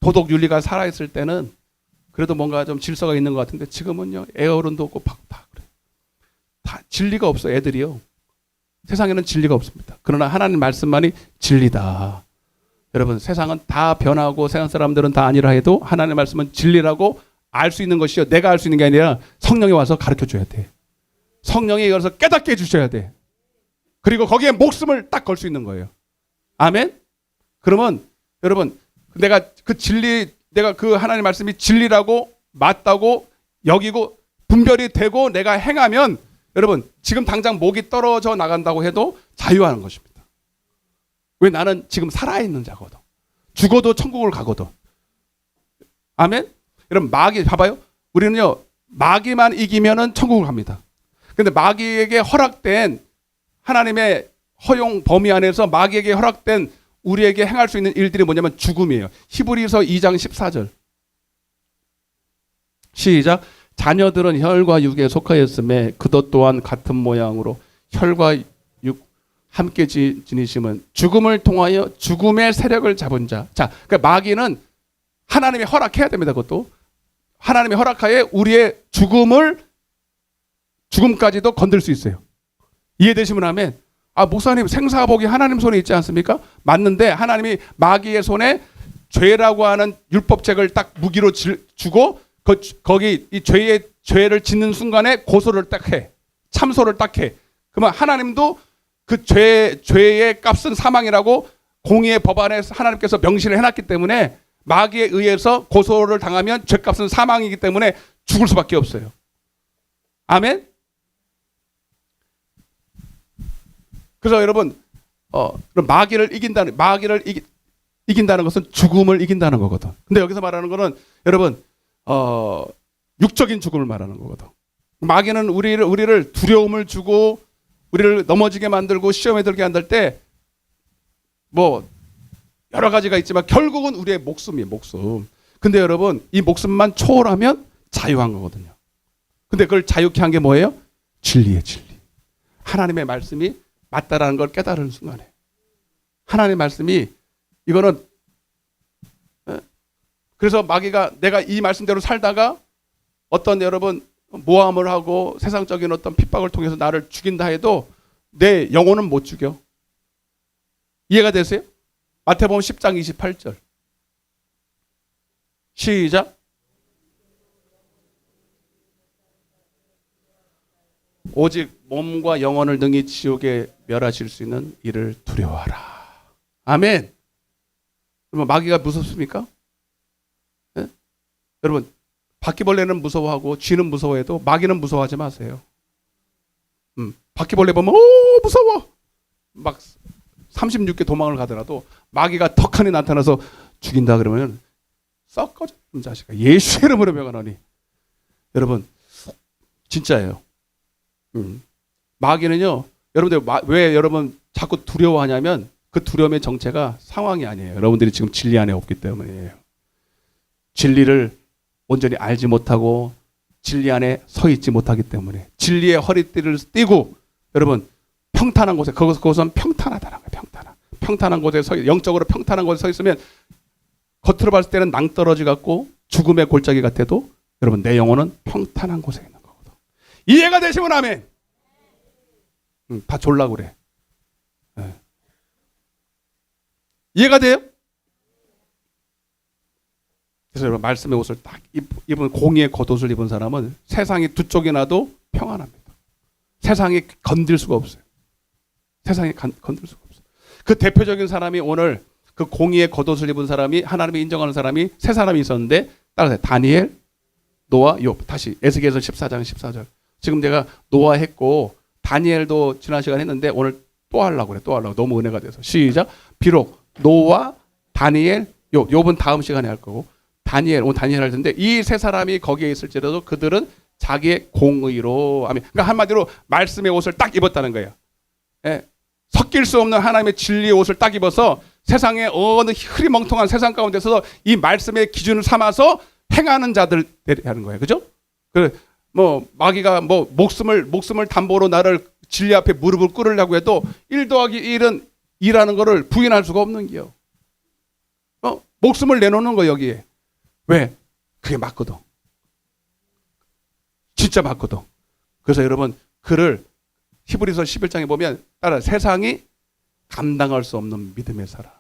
도덕 윤리가 살아있을 때는 그래도 뭔가 좀 질서가 있는 것 같은데 지금은요 애어른도 없고 다 그래. 다 진리가 없어 애들이요. 세상에는 진리가 없습니다. 그러나 하나님 말씀만이 진리다. 여러분 세상은 다 변하고 세상 사람들은 다 아니라 해도 하나님의 말씀은 진리라고 알 수 있는 것이요. 내가 알 수 있는 게 아니라 성령이 와서 가르쳐 줘야 돼. 성령이 이것을 깨닫게 해주셔야 돼. 그리고 거기에 목숨을 딱 걸 수 있는 거예요. 아멘? 그러면 여러분 내가 그 하나님의 말씀이 진리라고 맞다고 여기고 분별이 되고 내가 행하면 여러분 지금 당장 목이 떨어져 나간다고 해도 자유하는 것입니다. 왜 나는 지금 살아있는 자거든. 죽어도 천국을 가거든. 아멘? 여러분 마귀 봐봐요. 우리는요 마귀만 이기면은 천국을 갑니다. 근데 마귀에게 허락된 하나님의 허용 범위 안에서 마귀에게 허락된 우리에게 행할 수 있는 일들이 뭐냐면 죽음이에요. 히브리서 2장 14절 시작. 자녀들은 혈과 육에 속하였음에 그것 또한 같은 모양으로 혈과 육 함께 지니심은 죽음을 통하여 죽음의 세력을 잡은 자. 자, 그러니까 마귀는 하나님이 허락해야 됩니다. 그것도 하나님의 허락하에 우리의 죽음까지도 건들 수 있어요. 이해되시면 하면 목사님 생사복이 하나님 손에 있지 않습니까? 맞는데 하나님이 마귀의 손에 죄라고 하는 율법책을 딱 무기로 주고 거기 이 죄를 짓는 순간에 고소를 딱 해. 참소를 딱 해. 그러면 하나님도 그 죄의 값은 사망이라고 공의의 법안에 하나님께서 명시를 해놨기 때문에 마귀에 의해서 고소를 당하면 죄값은 사망이기 때문에 죽을 수밖에 없어요. 아멘? 그래서 여러분 마귀를 이긴다는 것은 죽음을 이긴다는 거거든. 근데 여기서 말하는 거는 여러분 육적인 죽음을 말하는 거거든. 마귀는 우리를 두려움을 주고 우리를 넘어지게 만들고 시험에 들게 만들 때 뭐 여러 가지가 있지만 결국은 우리의 목숨이에요. 목숨. 근데 여러분 이 목숨만 초월하면 자유한 거거든요. 근데 그걸 자유케 한 게 뭐예요? 진리의 진리. 하나님의 말씀이 맞다라는 걸 깨달은 순간에 하나님의 말씀이 이거는 그래서 마귀가 내가 이 말씀대로 살다가 어떤 여러분 모함을 하고 세상적인 어떤 핍박을 통해서 나를 죽인다 해도 내 영혼은 못 죽여. 이해가 되세요? 마태복음 10장 28절 시작. 오직 몸과 영혼을 능히 지옥에 멸하실 수 있는 이를 두려워하라. 아멘. 그러면 마귀가 무섭습니까? 네? 여러분 바퀴벌레는 무서워하고 쥐는 무서워해도 마귀는 무서워하지 마세요. 바퀴벌레 보면 무서워 막 36개 도망을 가더라도 마귀가 턱하니 나타나서 죽인다 그러면 썩어져 자식아 예수의 이름으로 명하노니. 여러분 진짜예요. 마귀는요 여러분들 왜 여러분 자꾸 두려워하냐면 그 두려움의 정체가 상황이 아니에요. 여러분들이 지금 진리 안에 없기 때문이에요. 진리를 온전히 알지 못하고 진리 안에 서 있지 못하기 때문에 진리의 허리띠를 띠고 여러분 평탄한 곳에 그것은 평탄하다는 거예요. 평탄한 곳에 영적으로 평탄한 곳에 서 있으면 겉으로 봤을 때는 낭떠러지 같고 죽음의 골짜기 같아도 여러분 내 영혼은 평탄한 곳에 있는 거거든. 이해가 되시면 아멘. 다 졸라고 그래. 네. 이해가 돼요? 그래서 여러분 말씀의 옷을 딱 입은 공의의 겉옷을 입은 사람은 세상이 두 쪽이 나도 평안합니다. 세상이 건들 수가 없어요. 세상이 건들 수가 없어요. 그 대표적인 사람이 오늘 그 공의의 겉옷을 입은 사람이 하나님이 인정하는 사람이 세 사람이 있었는데 따라서 다니엘, 노아, 욥. 다시 에스겔서 14장 14절. 지금 제가 노아 했고 다니엘도 지난 시간에 했는데 오늘 또 하려고 그래. 또 하려고. 너무 은혜가 돼서. 시작. 비록 노와 다니엘, 욥은 다음 시간에 할 거고, 다니엘, 오늘 다니엘 할 텐데, 이 세 사람이 거기에 있을지라도 그들은 자기의 공의로, 아멘. 그러니까 한마디로 말씀의 옷을 딱 입었다는 거예요. 예. 섞일 수 없는 하나님의 진리의 옷을 딱 입어서 세상에 어느 흐리멍텅한 세상 가운데서 이 말씀의 기준을 삼아서 행하는 자들 하는 거예요. 그죠? 뭐 마귀가 뭐 목숨을 담보로 나를 진리 앞에 무릎을 꿇으려고 해도 1 더하기 1은 2라는 거를 부인할 수가 없는 게요. 목숨을 내놓는 거 여기에. 왜? 그게 맞거든. 진짜 맞거든. 그래서 여러분 그를 히브리서 11장에 보면 따라 세상이 감당할 수 없는 믿음의 사람.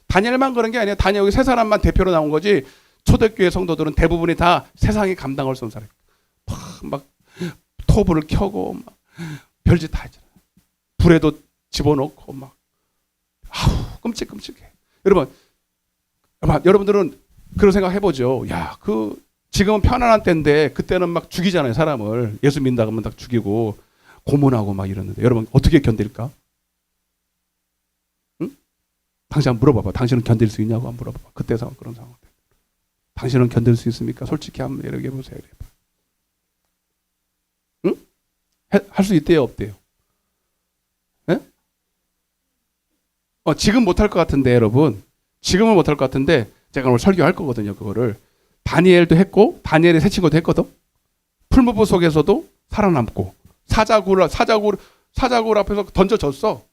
다니엘만 그런 게 아니야. 다니엘 여기 세 사람만 대표로 나온 거지. 초대교회 성도들은 대부분이 다 세상이 감당할 수 없는 사람. 막 토불을 켜고 막 별짓 다 했잖아. 불에도 집어넣고 막 끔찍해. 여러분들은 그런 생각 해보죠. 야, 지금은 편안한 때인데 그때는 막 죽이잖아요, 사람을. 예수 믿는다 그러면 딱 죽이고 고문하고 막 이러는데 여러분 어떻게 견딜까? 응? 당신 한번 물어봐봐. 당신은 견딜 수 있냐고 한번 물어봐봐. 그때 상황, 그런 상황. 당신은 견딜 수 있습니까? 솔직히 한번 얘기해 보세요. 응? 할 수 있대요, 없대요? 예? 지금 못할 것 같은데 여러분. 지금은 못할 것 같은데 제가 오늘 설교할 거거든요. 그거를. 다니엘도 했고 다니엘의 세 친구도 했거든. 풀무부 속에서도 살아남고 사자굴 앞에서 던져졌어.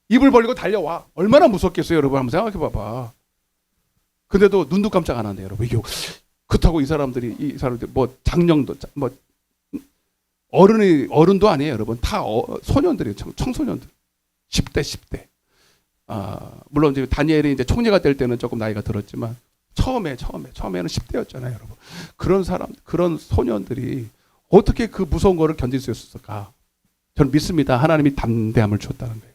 입을 벌리고 달려와. 얼마나 무섭겠어요, 여러분. 한번 생각해 봐봐. 근데도 눈도 깜짝 안 하네, 여러분. 이게 그렇다고 이 사람들이 뭐 장령도 뭐 어른도 아니에요, 여러분. 다 소년들이에요, 청소년들. 10대. 물론 이제 다니엘이 이제 총리가 될 때는 조금 나이가 들었지만 처음에는 10대였잖아요, 여러분. 그런 사람, 그런 소년들이 어떻게 그 무서운 거를 견딜 수 있었을까? 저는 믿습니다. 하나님이 담대함을 줬다는 거예요.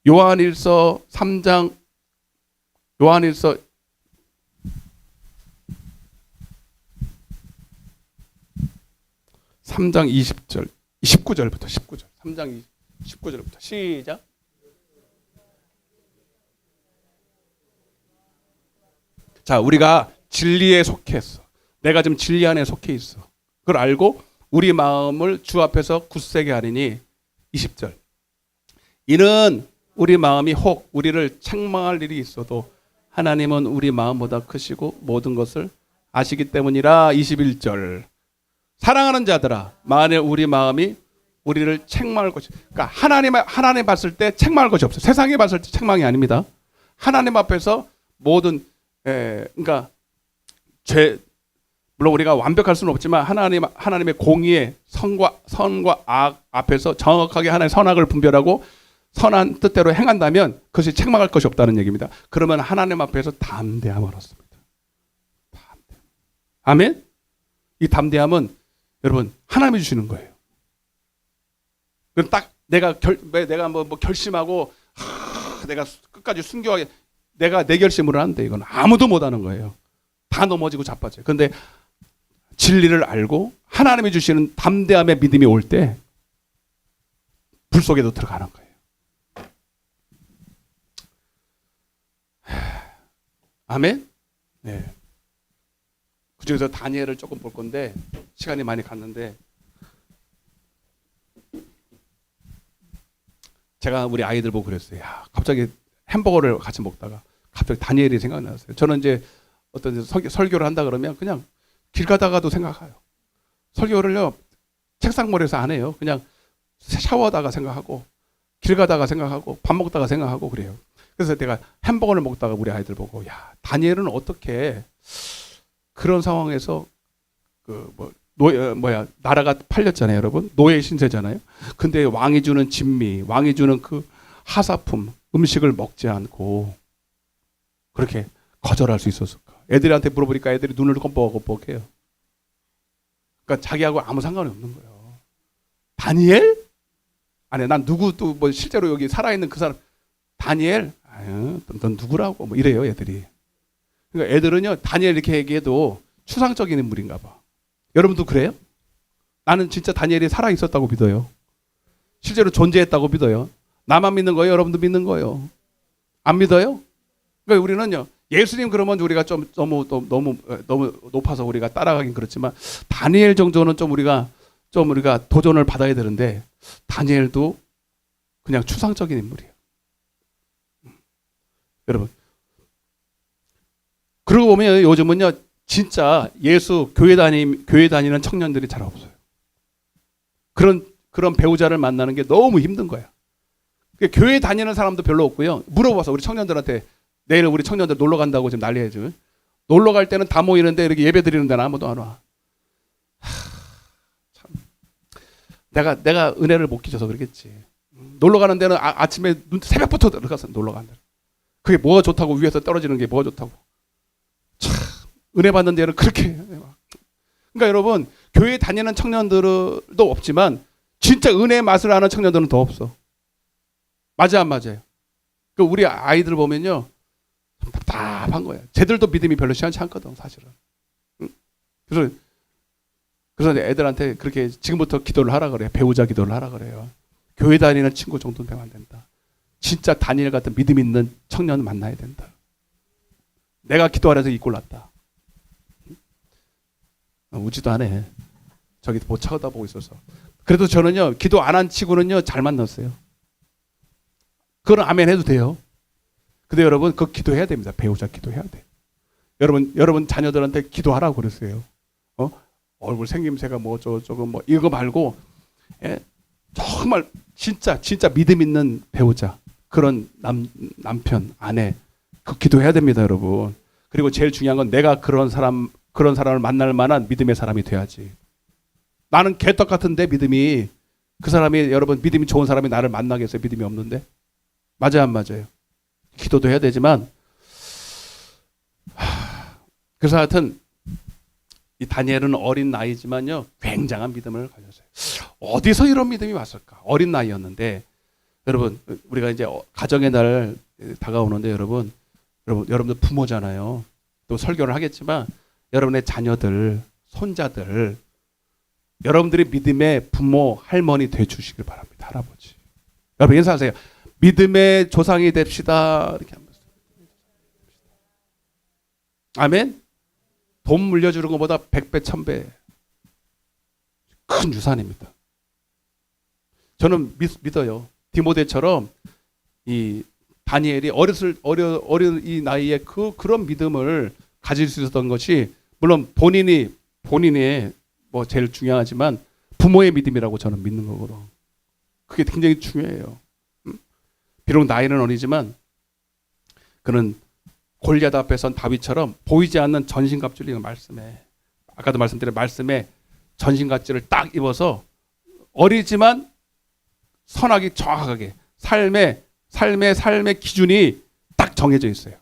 요한일서 3장 20절, 19절부터 19절. 3장 19절부터 시작. 자, 우리가 진리에 속했어. 내가 지금 진리 안에 속해 있어. 그걸 알고 우리 마음을 주 앞에서 굳세게 하리니 20절. 이는 우리 마음이 혹 우리를 책망할 일이 있어도 하나님은 우리 마음보다 크시고 모든 것을 아시기 때문이라. 21절. 사랑하는 자들아, 만일 우리 마음이 우리를 책망할 것이, 그러니까 하나님 봤을 때 책망할 것이 없어요. 세상에 봤을 때 책망이 아닙니다. 하나님 앞에서 모든 그러니까 물론 우리가 완벽할 수는 없지만 하나님의 공의의 선과 악 앞에서 정확하게 하나님의 선악을 분별하고 선한 뜻대로 행한다면 그것이 책망할 것이 없다는 얘기입니다. 그러면 하나님 앞에서 담대함을 얻습니다. 아멘? 이 담대함은 여러분 하나님이 주시는 거예요. 그럼 딱 내가 뭐 결심하고 내가 끝까지 순교하게 내가 내 결심으로 하는데 이건 아무도 못하는 거예요. 다 넘어지고 자빠져요. 그런데 진리를 알고 하나님이 주시는 담대함의 믿음이 올 때 불 속에도 들어가는 거예요. 아멘? 네. 그중에서 다니엘을 조금 볼 건데 시간이 많이 갔는데 제가 우리 아이들 보고 그랬어요. 야, 갑자기 햄버거를 같이 먹다가 갑자기 다니엘이 생각이 났어요. 저는 이제 어떤 설교를 한다 그러면 그냥 길 가다가도 생각해요. 설교를요 책상머리에서 안 해요. 그냥 샤워하다가 생각하고 길 가다가 생각하고 밥 먹다가 생각하고 그래요. 그래서 내가 햄버거를 먹다가 우리 아이들 보고 야, 다니엘은 어떻게 그런 상황에서 나라가 팔렸잖아요, 여러분. 노예 신세잖아요. 근데 왕이 주는 진미, 왕이 주는 그 하사품, 음식을 먹지 않고 그렇게 거절할 수 있었을까? 애들한테 물어보니까 애들이 눈을 껌뻑껌뻑해요. 그러니까 자기하고 아무 상관이 없는 거예요. 다니엘? 아니, 난 누구 또 뭐 실제로 여기 살아있는 그 사람 다니엘? 아유, 넌 누구라고? 뭐 이래요, 애들이. 그러니까 애들은요, 다니엘 이렇게 얘기해도 추상적인 인물인가 봐. 여러분도 그래요? 나는 진짜 다니엘이 살아 있었다고 믿어요. 실제로 존재했다고 믿어요. 나만 믿는 거예요? 여러분도 믿는 거예요? 안 믿어요? 그러니까 우리는요, 예수님 그러면 우리가 좀 너무 높아서 우리가 따라가긴 그렇지만 다니엘 정도는 좀 우리가 도전을 받아야 되는데 다니엘도 그냥 추상적인 인물이에요. 여러분, 그러고 보면 요즘은요 진짜 예수 교회 다니는 청년들이 잘 없어요. 그런 배우자를 만나는 게 너무 힘든 거야. 교회 다니는 사람도 별로 없고요. 물어봐서 우리 청년들한테 내일 우리 청년들 놀러 간다고 지금 난리야죠. 놀러 갈 때는 다 모이는데 이렇게 예배 드리는 데는 아무도 안 와. 참. 내가 은혜를 못 끼쳐서 그러겠지. 놀러 가는 데는 아침에 새벽부터 들어가서 놀러 간다. 그게 뭐가 좋다고, 위에서 떨어지는 게 뭐가 좋다고. 참 은혜 받는 데는 그렇게. 그러니까 여러분, 교회 다니는 청년들도 없지만 진짜 은혜의 맛을 아는 청년들은 더 없어. 맞아 안 맞아요? 그 우리 아이들 보면요 답답한 거야. 쟤들도 믿음이 별로 시원치 않거든 사실은. 응? 그래서 애들한테 그렇게 지금부터 기도를 하라 그래요. 배우자 기도를 하라 그래요. 교회 다니는 친구 정도는 되면 안 된다. 진짜 다니엘 같은 믿음 있는 청년 만나야 된다. 내가 기도하려서 이 꼴 났다. 우지도 안 해. 저기 못 쳐다보고 있어서. 그래도 저는요 기도 안 한 치고는요 잘 만났어요. 그건 아멘 해도 돼요. 근데 여러분 그 기도해야 됩니다. 배우자 기도해야 돼. 여러분 자녀들한테 기도하라고 그랬어요. 얼굴 생김새가 뭐 조금 뭐 이거 말고 정말 진짜 믿음 있는 배우자, 그런 남편, 아내 그 기도해야 됩니다, 여러분. 그리고 제일 중요한 건 내가 그런 사람을 만날 만한 믿음의 사람이 돼야지. 나는 개떡 같은데 믿음이, 그 사람이, 여러분 믿음이 좋은 사람이 나를 만나겠어요? 믿음이 없는데? 맞아요, 안 맞아요? 기도도 해야 되지만, 그래서 하여튼 이 다니엘은 어린 나이지만요 굉장한 믿음을 가졌어요. 어디서 이런 믿음이 왔을까? 어린 나이였는데, 여러분 우리가 이제 가정의 날 다가오는데 여러분들 부모잖아요. 또 설교를 하겠지만 여러분의 자녀들, 손자들, 여러분들이 믿음의 부모, 할머니 돼 주시길 바랍니다. 할아버지. 여러분 인사하세요. 믿음의 조상이 됩시다. 이렇게 하면서. 아멘. 돈 물려주는 것보다 100배, 1000배 큰 유산입니다. 저는 믿어요. 디모데처럼 이 다니엘이 어린 이 나이에 그런 믿음을 가질 수 있었던 것이, 물론 본인의 뭐 제일 중요하지만 부모의 믿음이라고 저는 믿는 거거든. 그게 굉장히 중요해요. 비록 나이는 어리지만 그는 골리앗 앞에선 다윗처럼 보이지 않는 전신갑주를 말씀에, 아까도 말씀드린 말씀에 전신갑주를 딱 입어서 어리지만 선하게 정확하게 삶의 기준이 딱 정해져 있어요.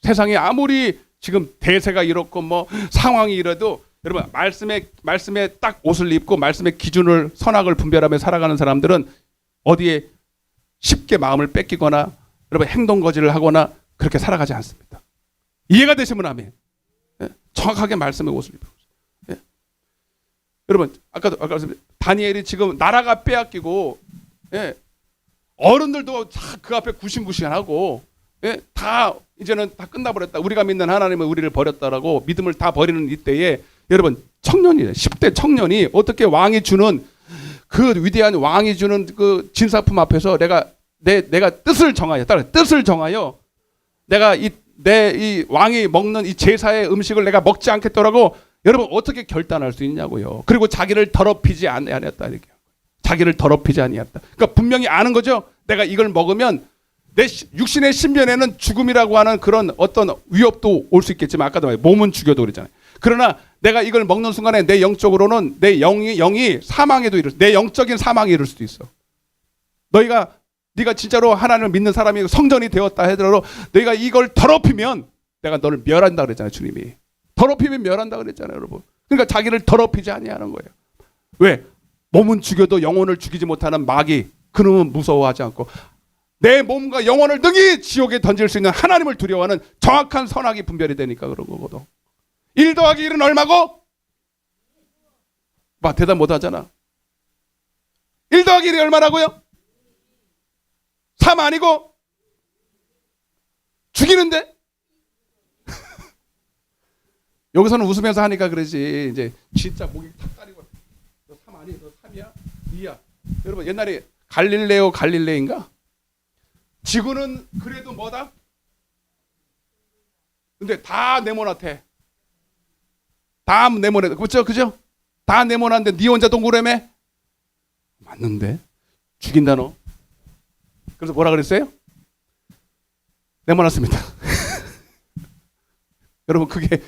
세상에 아무리 지금 대세가 이렇고 뭐 상황이 이래도 여러분 말씀에 딱 옷을 입고 말씀의 기준을, 선악을 분별하며 살아가는 사람들은 어디에 쉽게 마음을 뺏기거나 여러분 행동 거지를 하거나 그렇게 살아가지 않습니다. 이해가 되시면 아멘. 정확하게 말씀의 옷을 입고. 여러분 아까도 다니엘이 지금 나라가 빼앗기고 어른들도 다 그 앞에 구신구신하고 다 이제는 다 끝나버렸다. 우리가 믿는 하나님은 우리를 버렸다라고 믿음을 다 버리는 이때에 여러분 청년이에요. 10대 청년이 어떻게 왕이 주는 그 위대한 왕이 주는 그 진사품 앞에서 내가 뜻을 정하여, 따라 뜻을 정하여 내가 이 왕이 먹는 이 제사의 음식을 내가 먹지 않겠더라고. 여러분 어떻게 결단할 수 있냐고요. 그리고 자기를 더럽히지 아니했다 이렇게. 자기를 더럽히지 아니했다. 그러니까 분명히 아는 거죠. 내가 이걸 먹으면 내 육신의 신변에는 죽음이라고 하는 그런 어떤 위협도 올 수 있겠지만, 아까도 말해 몸은 죽여도 그랬잖아요. 그러나 내가 이걸 먹는 순간에 내 영적으로는 내 영이 사망에도 내 영적인 사망에 이를 수도 있어. 네가 진짜로 하나님을 믿는 사람이 성전이 되었다 하더라도 너희가 이걸 더럽히면 내가 너를 멸한다 그랬잖아요. 주님이 더럽히면 멸한다 그랬잖아요, 여러분. 그러니까 자기를 더럽히지 아니하는 거예요. 왜? 몸은 죽여도 영혼을 죽이지 못하는 마귀, 그놈은 무서워하지 않고 내 몸과 영혼을 능히 지옥에 던질 수 있는 하나님을 두려워하는 정확한 선악이 분별이 되니까 그런 거거든. 1 더하기 1은 얼마고? 막 대답 못 하잖아. 1 더하기 1이 얼마라고요? 삶 아니고 죽이는데? 여기서는 웃으면서 하니까 그러지. 이제 진짜 목이 탁 가리고 너 삶 아니? 너 삶이야? 이야. 여러분 옛날에 갈릴레인가? 지구는 그래도 뭐다? 근데 다 네모나대. 다 네모나대. 그죠? 다 네모난데 네 혼자 동그라미? 맞는데? 죽인다 너. 그래서 뭐라 그랬어요? 네모났습니다. 여러분 그게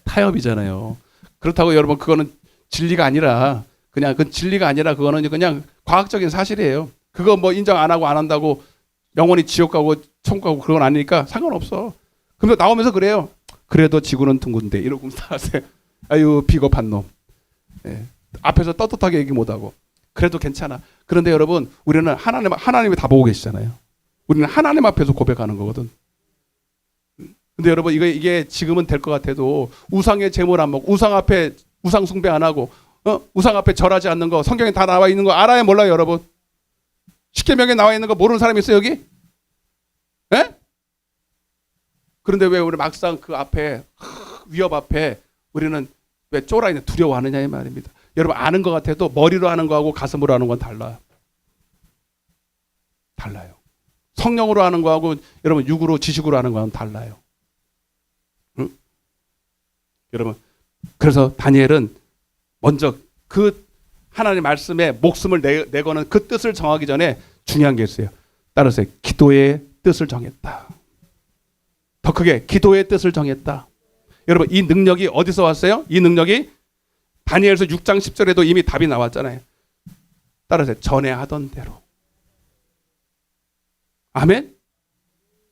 타협이잖아요. 그렇다고 여러분 그거는 진리가 아니라 그건 진리가 아니라 그거는 그냥 과학적인 사실이에요. 그거 뭐 인정 안 하고 안 한다고 영원히 지옥 가고 천국 가고 그런 건 아니니까 상관없어. 그러면 나오면서 그래요. 그래도 지구는 둥근데 이러고 하세요. 아유 비겁한 놈. 예. 앞에서 떳떳하게 얘기 못하고 그래도 괜찮아. 그런데 여러분 우리는 하나님이 다 보고 계시잖아요. 우리는 하나님 앞에서 고백하는 거거든. 근데 여러분 이게 지금은 될 것 같아도 우상의 제물 안 먹고 우상 앞에 우상 숭배 안 하고 우상 앞에 절하지 않는 거 성경에 다 나와 있는 거 알아요 몰라요 여러분? 십계명에 나와 있는 거 모르는 사람이 있어요 여기? 예? 그런데 왜 우리 막상 그 앞에 위협 앞에 우리는 왜 쫄아있는 두려워하느냐 이 말입니다. 여러분 아는 것 같아도 머리로 하는 거하고 가슴으로 하는 건 달라요. 성령으로 하는 거하고 여러분 육으로 지식으로 하는 거하고는 달라요. 응? 여러분 그래서 다니엘은 먼저 그 하나님 말씀에 목숨을 내거는 그 뜻을 정하기 전에 중요한 게 있어요. 따라서 기도의 뜻을 정했다. 더 크게 기도의 뜻을 정했다. 여러분 이 능력이 어디서 왔어요? 이 능력이 다니엘서 6장 10절에도 이미 답이 나왔잖아요. 따라서 전에 하던 대로. 아멘?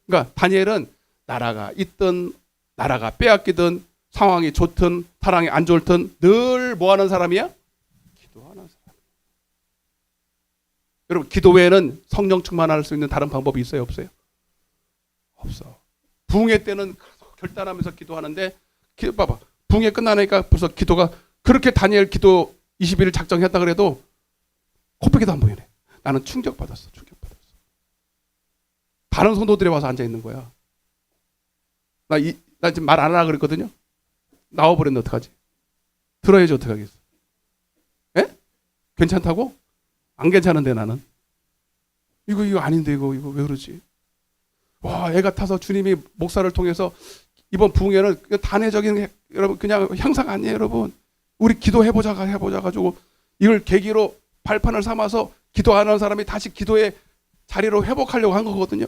그러니까 다니엘은 나라가 있든 나라가 빼앗기든 상황이 좋든 사랑이 안 좋든 늘 뭐 하는 사람이야? 기도하는 사람. 여러분 기도 외에는 성령 충만할 수 있는 다른 방법이 있어요? 없어요? 없어. 부흥회 때는 결단하면서 기도하는데 봐봐. 부흥회 끝나니까 벌써 기도가 그렇게 다니엘 기도 20일을 작정했다 그래도 코빼기도 안 보이네. 나는 충격받았어. 다른 성도들이 와서 앉아 있는 거야. 나 지금 말 안 하라 그랬거든요. 나와버렸는데 어떡하지? 들어야지 어떡하겠어. 예? 괜찮다고? 안 괜찮은데 나는. 이거 아닌데 이거 왜 그러지? 와, 애 같아서 주님이 목사를 통해서 이번 부흥회는 단회적인 여러분 그냥 향상 아니에요, 여러분. 우리 기도해보자 가지고 이걸 계기로 발판을 삼아서 기도하는 사람이 다시 기도의 자리로 회복하려고 한 거거든요.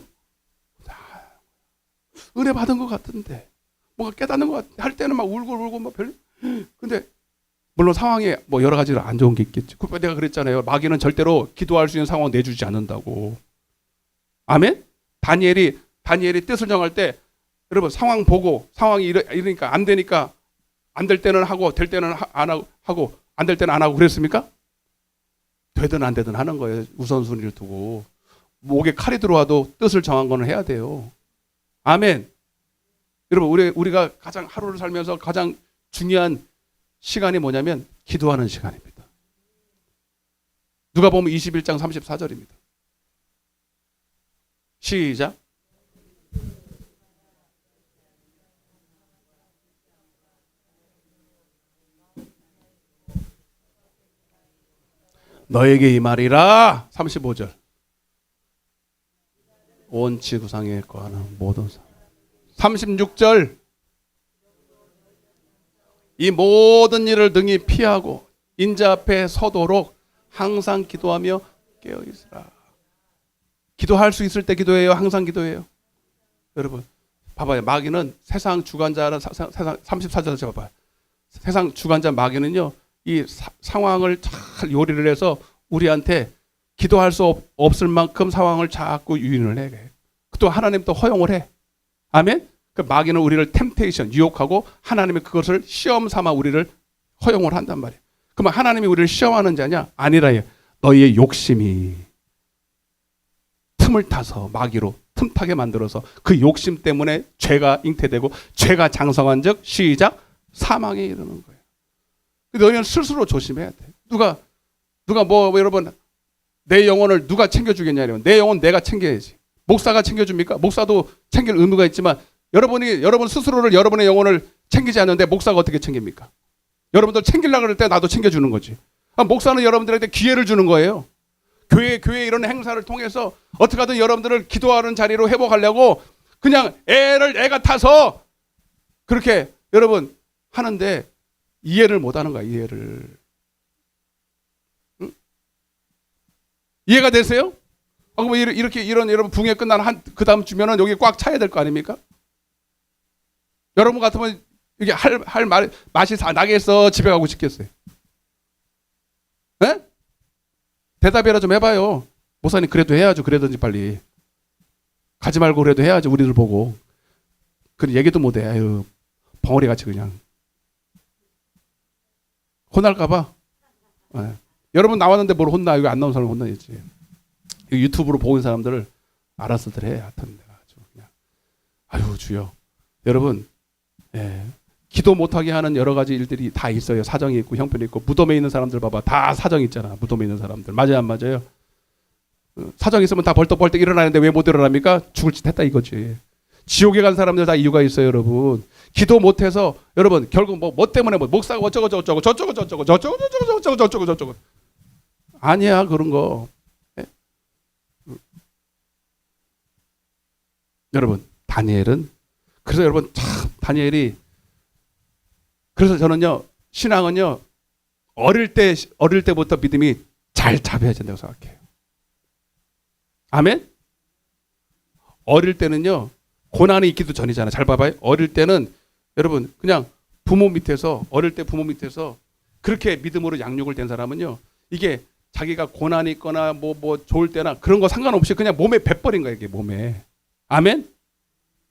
은혜 받은 것 같은데 뭔가 깨닫는 것 같은데 할 때는 막 울고 막 근데 물론 상황에 뭐 여러 가지로 안 좋은 게 있겠죠. 내가 그랬잖아요. 마귀는 절대로 기도할 수 있는 상황 내주지 않는다고. 아멘? 다니엘이 뜻을 정할 때 여러분 상황 보고 상황이 이러니까 안 되니까 안 될 때는 하고 될 때는 안 하고 안 될 때는 안 하고 그랬습니까? 되든 안 되든 하는 거예요. 우선순위를 두고. 목에 칼이 들어와도 뜻을 정한 거는 해야 돼요. 아멘. 여러분 우리가 가장 하루를 살면서 가장 중요한 시간이 뭐냐면 기도하는 시간입니다. 누가 보면 21장 34절입니다. 시작. 너에게 이 말이라 35절. 온 지구상에 거하는 모든 사람. 36절. 이 모든 일을 능히 피하고 인자 앞에 서도록 항상 기도하며 깨어 있으라. 기도할 수 있을 때 기도해요. 항상 기도해요. 여러분 봐봐요. 마귀는 세상 주관자는 세상 34절 봐봐요. 세상 주관자 마귀는요. 이 상황을 잘 요리를 해서 우리한테 기도할 수 없을 만큼 상황을 자꾸 유인을 해. 또 하나님 또 허용을 해. 아멘? 그 마귀는 우리를 템테이션, 유혹하고 하나님이 그것을 시험 삼아 우리를 허용을 한단 말이에요. 그러면 하나님이 우리를 시험하는 자냐? 아니라 너희의 욕심이 틈을 타서 마귀로 틈타게 만들어서 그 욕심 때문에 죄가 잉태되고 죄가 장성한 즉 시작 사망에 이르는 거예요. 너희는 스스로 조심해야 돼. 누가 뭐 여러분 내 영혼을 누가 챙겨주겠냐면 내 영혼 내가 챙겨야지. 목사가 챙겨줍니까? 목사도 챙길 의무가 있지만 여러분 스스로를 여러분의 영혼을 챙기지 않는데 목사가 어떻게 챙깁니까? 여러분들 챙기려고 그럴 때 나도 챙겨주는 거지. 목사는 여러분들한테 기회를 주는 거예요. 교회 이런 행사를 통해서 어떻게 하든 여러분들을 기도하는 자리로 회복하려고 그냥 애가 타서 그렇게 여러분 하는데 이해를 못 하는 거야, 이해를. 응? 이해가 되세요? 그럼 이렇게 이런 여러분 붕괴 끝난 그 다음 주면은 여기 꽉 차야 될 거 아닙니까? 여러분 같으면 이게 맛이 나겠어? 집에 가고 싶겠어요? 네? 대답이라 좀 해봐요. 목사님 그래도 해야죠. 그래든지 빨리. 가지 말고 그래도 해야죠. 우리들 보고. 그 얘기도 못해. 아유, 벙어리같이 그냥. 혼날까봐. 네. 여러분 나왔는데 뭘 혼나. 이거 안 나온 사람 혼나야지. 유튜브로 보는 사람들을 알아서들 해. 하여튼 내가 아주 그냥. 아유 주여. 여러분, 예. 기도 못하게 하는 여러 가지 일들이 다 있어요. 사정이 있고 형편이 있고. 무덤에 있는 사람들 봐봐. 다 사정 있잖아. 무덤에 있는 사람들. 맞아요 안 맞아요? 사정 있으면 다 벌떡벌떡 일어나는데 왜 못 일어납니까? 죽을 짓 했다 이거지. 지옥에 간 사람들 다 이유가 있어요 여러분. 기도 못해서 여러분 결국 뭐 때문에 목사가 어쩌고 저쩌고 아니야 그런 거. 예? 여러분 다니엘은 그래서 여러분 참 다니엘이 그래서 저는요 신앙은요 어릴 때부터 믿음이 잘 잡혀야 된다고 생각해요. 아멘? 어릴 때는요 고난이 있기도 전이잖아. 잘 봐봐요. 어릴 때는 여러분 그냥 어릴 때 부모 밑에서 그렇게 믿음으로 양육을 된 사람은요 이게 자기가 고난이 있거나 뭐 좋을 때나 그런 거 상관없이 그냥 몸에 배버린 거예요. 이게 몸에. 아멘?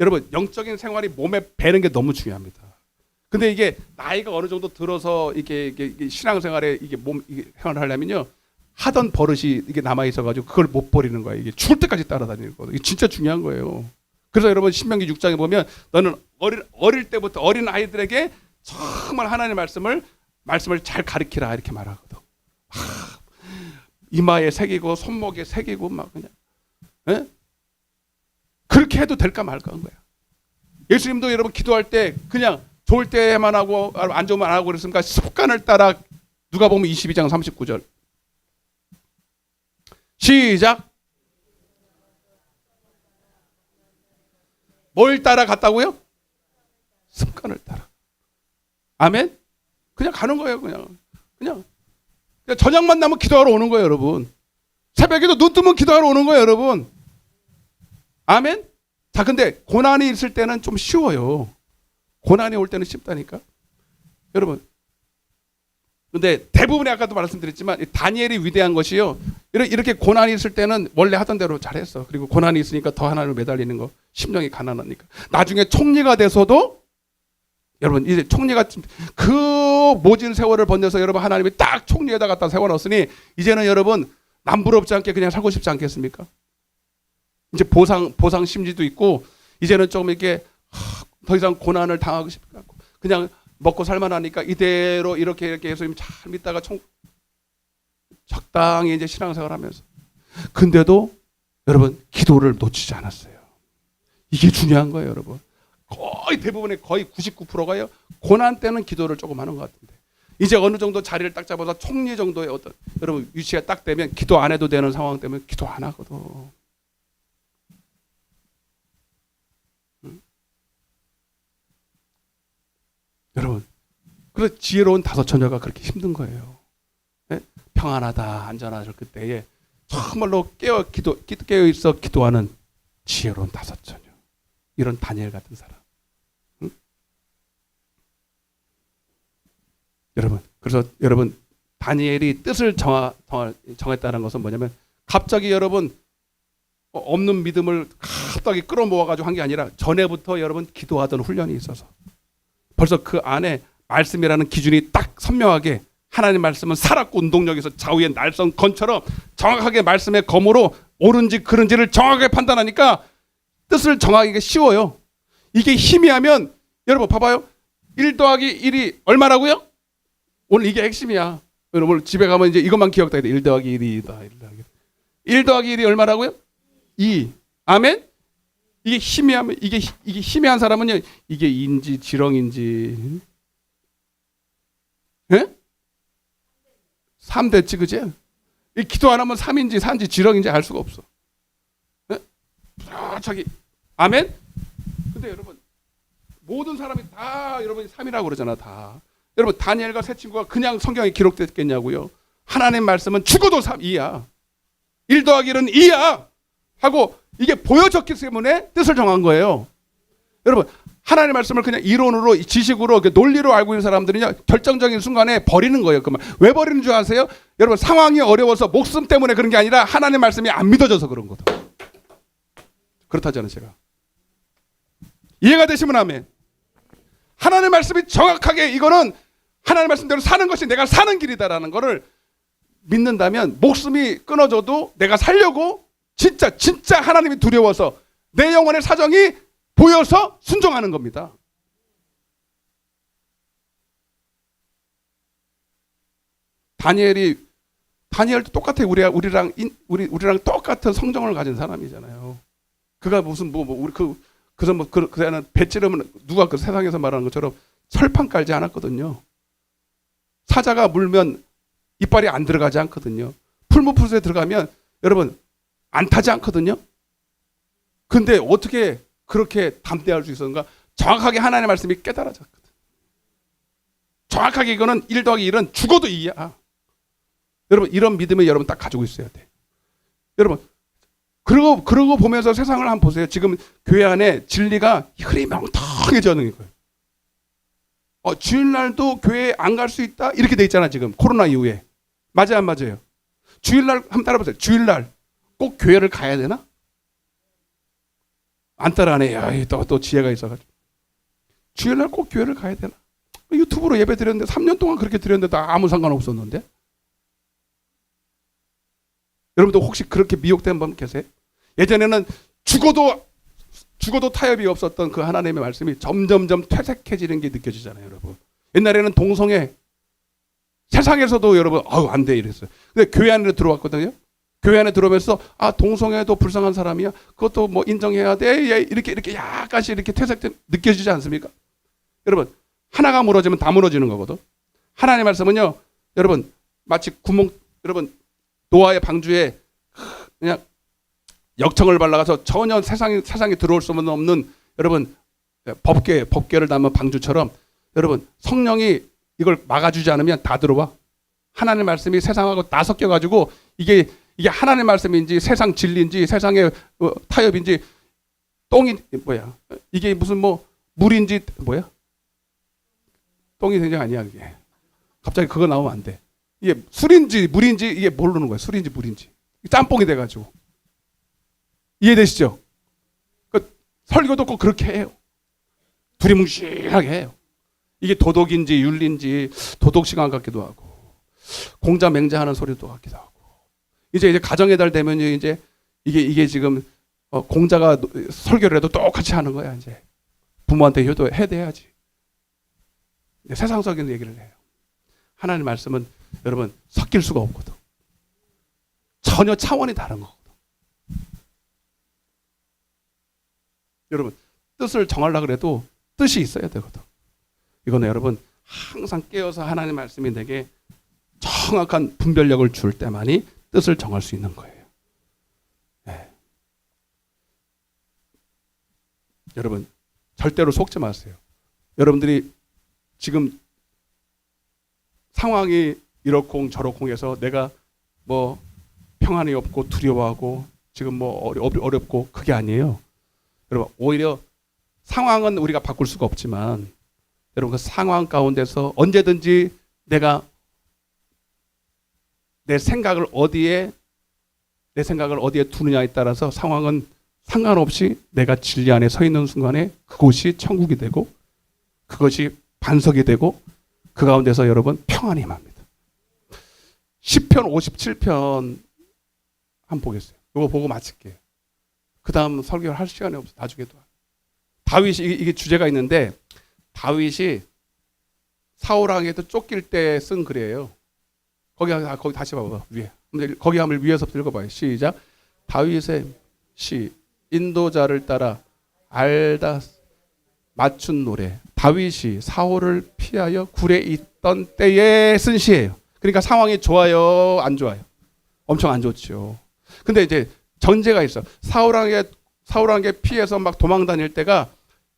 여러분 영적인 생활이 몸에 배는 게 너무 중요합니다. 근데 이게 나이가 어느 정도 들어서 이게 신앙생활에 이게 생활을 하려면요 하던 버릇이 이게 남아 있어가지고 그걸 못 버리는 거예요. 이게 죽을 때까지 따라다니는 거예요. 이게 진짜 중요한 거예요. 그래서 여러분 신명기 6장에 보면 너는 어릴 때부터 어린 아이들에게 정말 하나님의 말씀을 잘 가르치라 이렇게 말하거든. 이마에 새기고 손목에 새기고 막 그냥 에? 그렇게 해도 될까 말까 한 거야. 예수님도 여러분 기도할 때 그냥 좋을 때만 하고 안 좋으면 안 하고 그랬으니까 습관을 따라 누가 보면 22장 39절 시작. 뭘 따라갔다고요? 습관을 따라. 아멘? 그냥 가는 거예요. 그냥 저녁만 나면 기도하러 오는 거예요 여러분. 새벽에도 눈 뜨면 기도하러 오는 거예요 여러분. 아멘? 자 근데 고난이 있을 때는 좀 쉬워요. 고난이 올 때는 쉽다니까. 여러분 근데 대부분의 아까도 말씀드렸지만 다니엘이 위대한 것이요. 이렇게 고난이 있을 때는 원래 하던 대로 잘했어. 그리고 고난이 있으니까 더 하나님을 매달리는 거. 심령이 가난하니까. 나중에 총리가 돼서도 여러분 이제 총리가 그 모진 세월을 번져서 여러분 하나님이 딱 총리에다 갖다 세워놨으니 이제는 여러분 남부럽지 않게 그냥 살고 싶지 않겠습니까? 이제 보상 심리도 있고 이제는 좀 이렇게 더 이상 고난을 당하고 싶지 않고 그냥 먹고 살만하니까 이대로 이렇게 예수님 잘 믿다가 적당히 이제 신앙생활 하면서 근데도 여러분 기도를 놓치지 않았어요. 이게 중요한 거예요 여러분. 거의 대부분의 거의 99%가요 고난 때는 기도를 조금 하는 것 같은데 이제 어느 정도 자리를 딱 잡아서 총리 정도의 어떤 여러분 위치가 딱 되면 기도 안 해도 되는 상황 때문에 기도 안 하거든. 여러분, 그래서 지혜로운 다섯 처녀가 그렇게 힘든 거예요. 네? 평안하다, 안전하다 그때에 정말로 깨어 있어 기도하는 지혜로운 다섯 처녀. 이런 다니엘 같은 사람. 응? 그래서 여러분 다니엘이 뜻을 정했다는 것은 뭐냐면 갑자기 여러분 없는 믿음을 갑자기 끌어모아가지고 한 게 아니라 전에부터 여러분 기도하던 훈련이 있어서 벌써 그 안에 말씀이라는 기준이 딱 선명하게 하나님 말씀은 살았고 운동력에서 좌우의 날선 건처럼 정확하게 말씀의 검으로 옳은지 그른지를 정확하게 판단하니까 뜻을 정하기가 쉬워요. 이게 희미하면 여러분 봐봐요. 1 더하기 1이 얼마라고요? 오늘 이게 핵심이야. 여러분 집에 가면 이제 이것만 기억해야 돼. 1 더하기 1이다. 1 더하기 1. 1 더하기 1이 얼마라고요? 2. 아멘? 이게 희미하면, 이게 희미한 사람은요, 이게 인지, 지렁인지, 예? 3 됐지, 그지? 이 기도 안 하면 3인지, 4인지, 지렁인지 알 수가 없어. 예? 자기, 아멘? 근데 여러분, 모든 사람이 다 여러분이 3이라고 그러잖아, 다. 여러분, 다니엘과 세 친구가 그냥 성경에 기록됐겠냐고요? 하나님 말씀은 죽어도 2야. 1 더하기 1은 2야. 하고 이게 보여졌기 때문에 뜻을 정한 거예요. 여러분, 하나님의 말씀을 그냥 이론으로, 지식으로, 논리로 알고 있는 사람들은요, 결정적인 순간에 버리는 거예요. 그만. 왜 버리는 줄 아세요? 여러분, 상황이 어려워서 목숨 때문에 그런 게 아니라 하나님의 말씀이 안 믿어져서 그런 거다. 그렇다잖아요, 제가. 이해가 되시면 아멘. 하나님의 말씀이 정확하게 이거는 하나님의 말씀대로 사는 것이 내가 사는 길이다라는 거를 믿는다면 목숨이 끊어져도 내가 살려고 진짜 하나님이 두려워서 내 영혼의 사정이 보여서 순종하는 겁니다. 다니엘도 똑같아요. 우리랑 똑같은 성정을 가진 사람이잖아요. 그가 무슨 그는 배 찌르면 누가 그 세상에서 말하는 것처럼 철판 깔지 않았거든요. 사자가 물면 이빨이 안 들어가지 않거든요. 풀무풀에 들어가면 여러분 안 타지 않거든요. 근데 어떻게 그렇게 담대할 수 있었는가? 정확하게 하나님의 말씀이 깨달아졌거든. 정확하게 이거는 1 더하기 1은 죽어도 2야. 여러분 이런 믿음을 여러분 딱 가지고 있어야 돼. 여러분 그러고 보면서 세상을 한번 보세요. 지금 교회 안에 진리가 흐리멍텅해지는 거예요. 주일날도 교회에 안 갈 수 있다? 이렇게 돼 있잖아, 지금. 코로나 이후에. 맞아요, 안 맞아요? 주일날, 한번 따라보세요. 주일날 꼭 교회를 가야 되나? 안 따라하네. 또 지혜가 있어가지고. 주일날 꼭 교회를 가야 되나? 유튜브로 예배 드렸는데, 3년 동안 그렇게 드렸는데 아무 상관없었는데? 여러분도 혹시 그렇게 미혹된 분 계세요? 예전에는 죽어도 타협이 없었던 그 하나님의 말씀이 점점점 퇴색해지는 게 느껴지잖아요, 여러분. 옛날에는 동성애, 세상에서도 여러분, 안 돼, 이랬어요. 근데 교회 안에 들어왔거든요. 교회 안에 들어오면서, 동성애도 불쌍한 사람이야. 그것도 뭐 인정해야 돼. 이렇게 약간씩 이렇게 느껴지지 않습니까? 여러분, 하나가 무너지면 다 무너지는 거거든. 하나님의 말씀은요, 여러분, 마치 여러분, 노아의 방주에 그냥 역청을 발라가서 전혀 세상에 들어올 수 없는 여러분 법궤를 담은 방주처럼 여러분 성령이 이걸 막아주지 않으면 다 들어와. 하나님의 말씀이 세상하고 다 섞여가지고 이게 하나님의 말씀인지 세상 진리인지 세상의 타협인지 똥이 뭐야? 이게 무슨 물인지 뭐야? 똥이 된장 아니야 그게. 갑자기 그거 나오면 안 돼. 이게 술인지 물인지 이게 모르는 거야. 술인지 물인지. 짬뽕이 돼가지고. 이해되시죠? 설교도 꼭 그렇게 해요. 두리뭉실하게 해요. 이게 도덕인지 윤리인지 도덕 시간 같기도 하고 공자 맹자하는 소리도 같기도 하고 이제 가정의 달 되면 이제 이게 지금 공자가 설교를 해도 똑같이 하는 거야. 이제 부모한테 효도해야지. 세상적인 얘기를 해요. 하나님 말씀은 여러분 섞일 수가 없거든. 전혀 차원이 다른 거거든. 여러분 뜻을 정하려고 해도 뜻이 있어야 되거든. 이거는 여러분 항상 깨어서 하나님의 말씀이 내게 정확한 분별력을 줄 때만이 뜻을 정할 수 있는 거예요. 네. 여러분 절대로 속지 마세요. 여러분들이 지금 상황이 이렇콩 저렇콩해서 내가 평안이 없고 두려워하고 지금 어렵고 그게 아니에요. 여러분 오히려 상황은 우리가 바꿀 수가 없지만 여러분 그 상황 가운데서 언제든지 내가 내 생각을 어디에 두느냐에 따라서 상황은 상관없이 내가 진리 안에 서 있는 순간에 그곳이 천국이 되고 그것이 반석이 되고 그 가운데서 여러분 평안이 임합니다. 시편 57편 한번 보겠어요. 이거 보고 마칠게요. 그 다음 설교를 할 시간이 없어. 나중에도. 다윗이 이게 주제가 있는데 다윗이 사울 왕에게 쫓길 때 쓴 글이에요. 거기 다시 봐봐 위에 거기 한번 위에서부터 읽어봐요. 시작. 다윗의 시 인도자를 따라 알다 맞춘 노래. 다윗이 사울을 피하여 굴에 있던 때에 쓴 시예요. 그러니까 상황이 좋아요, 안 좋아요? 엄청 안 좋죠. 근데 이제 전제가 있어. 사울에게 피해서 막 도망 다닐 때가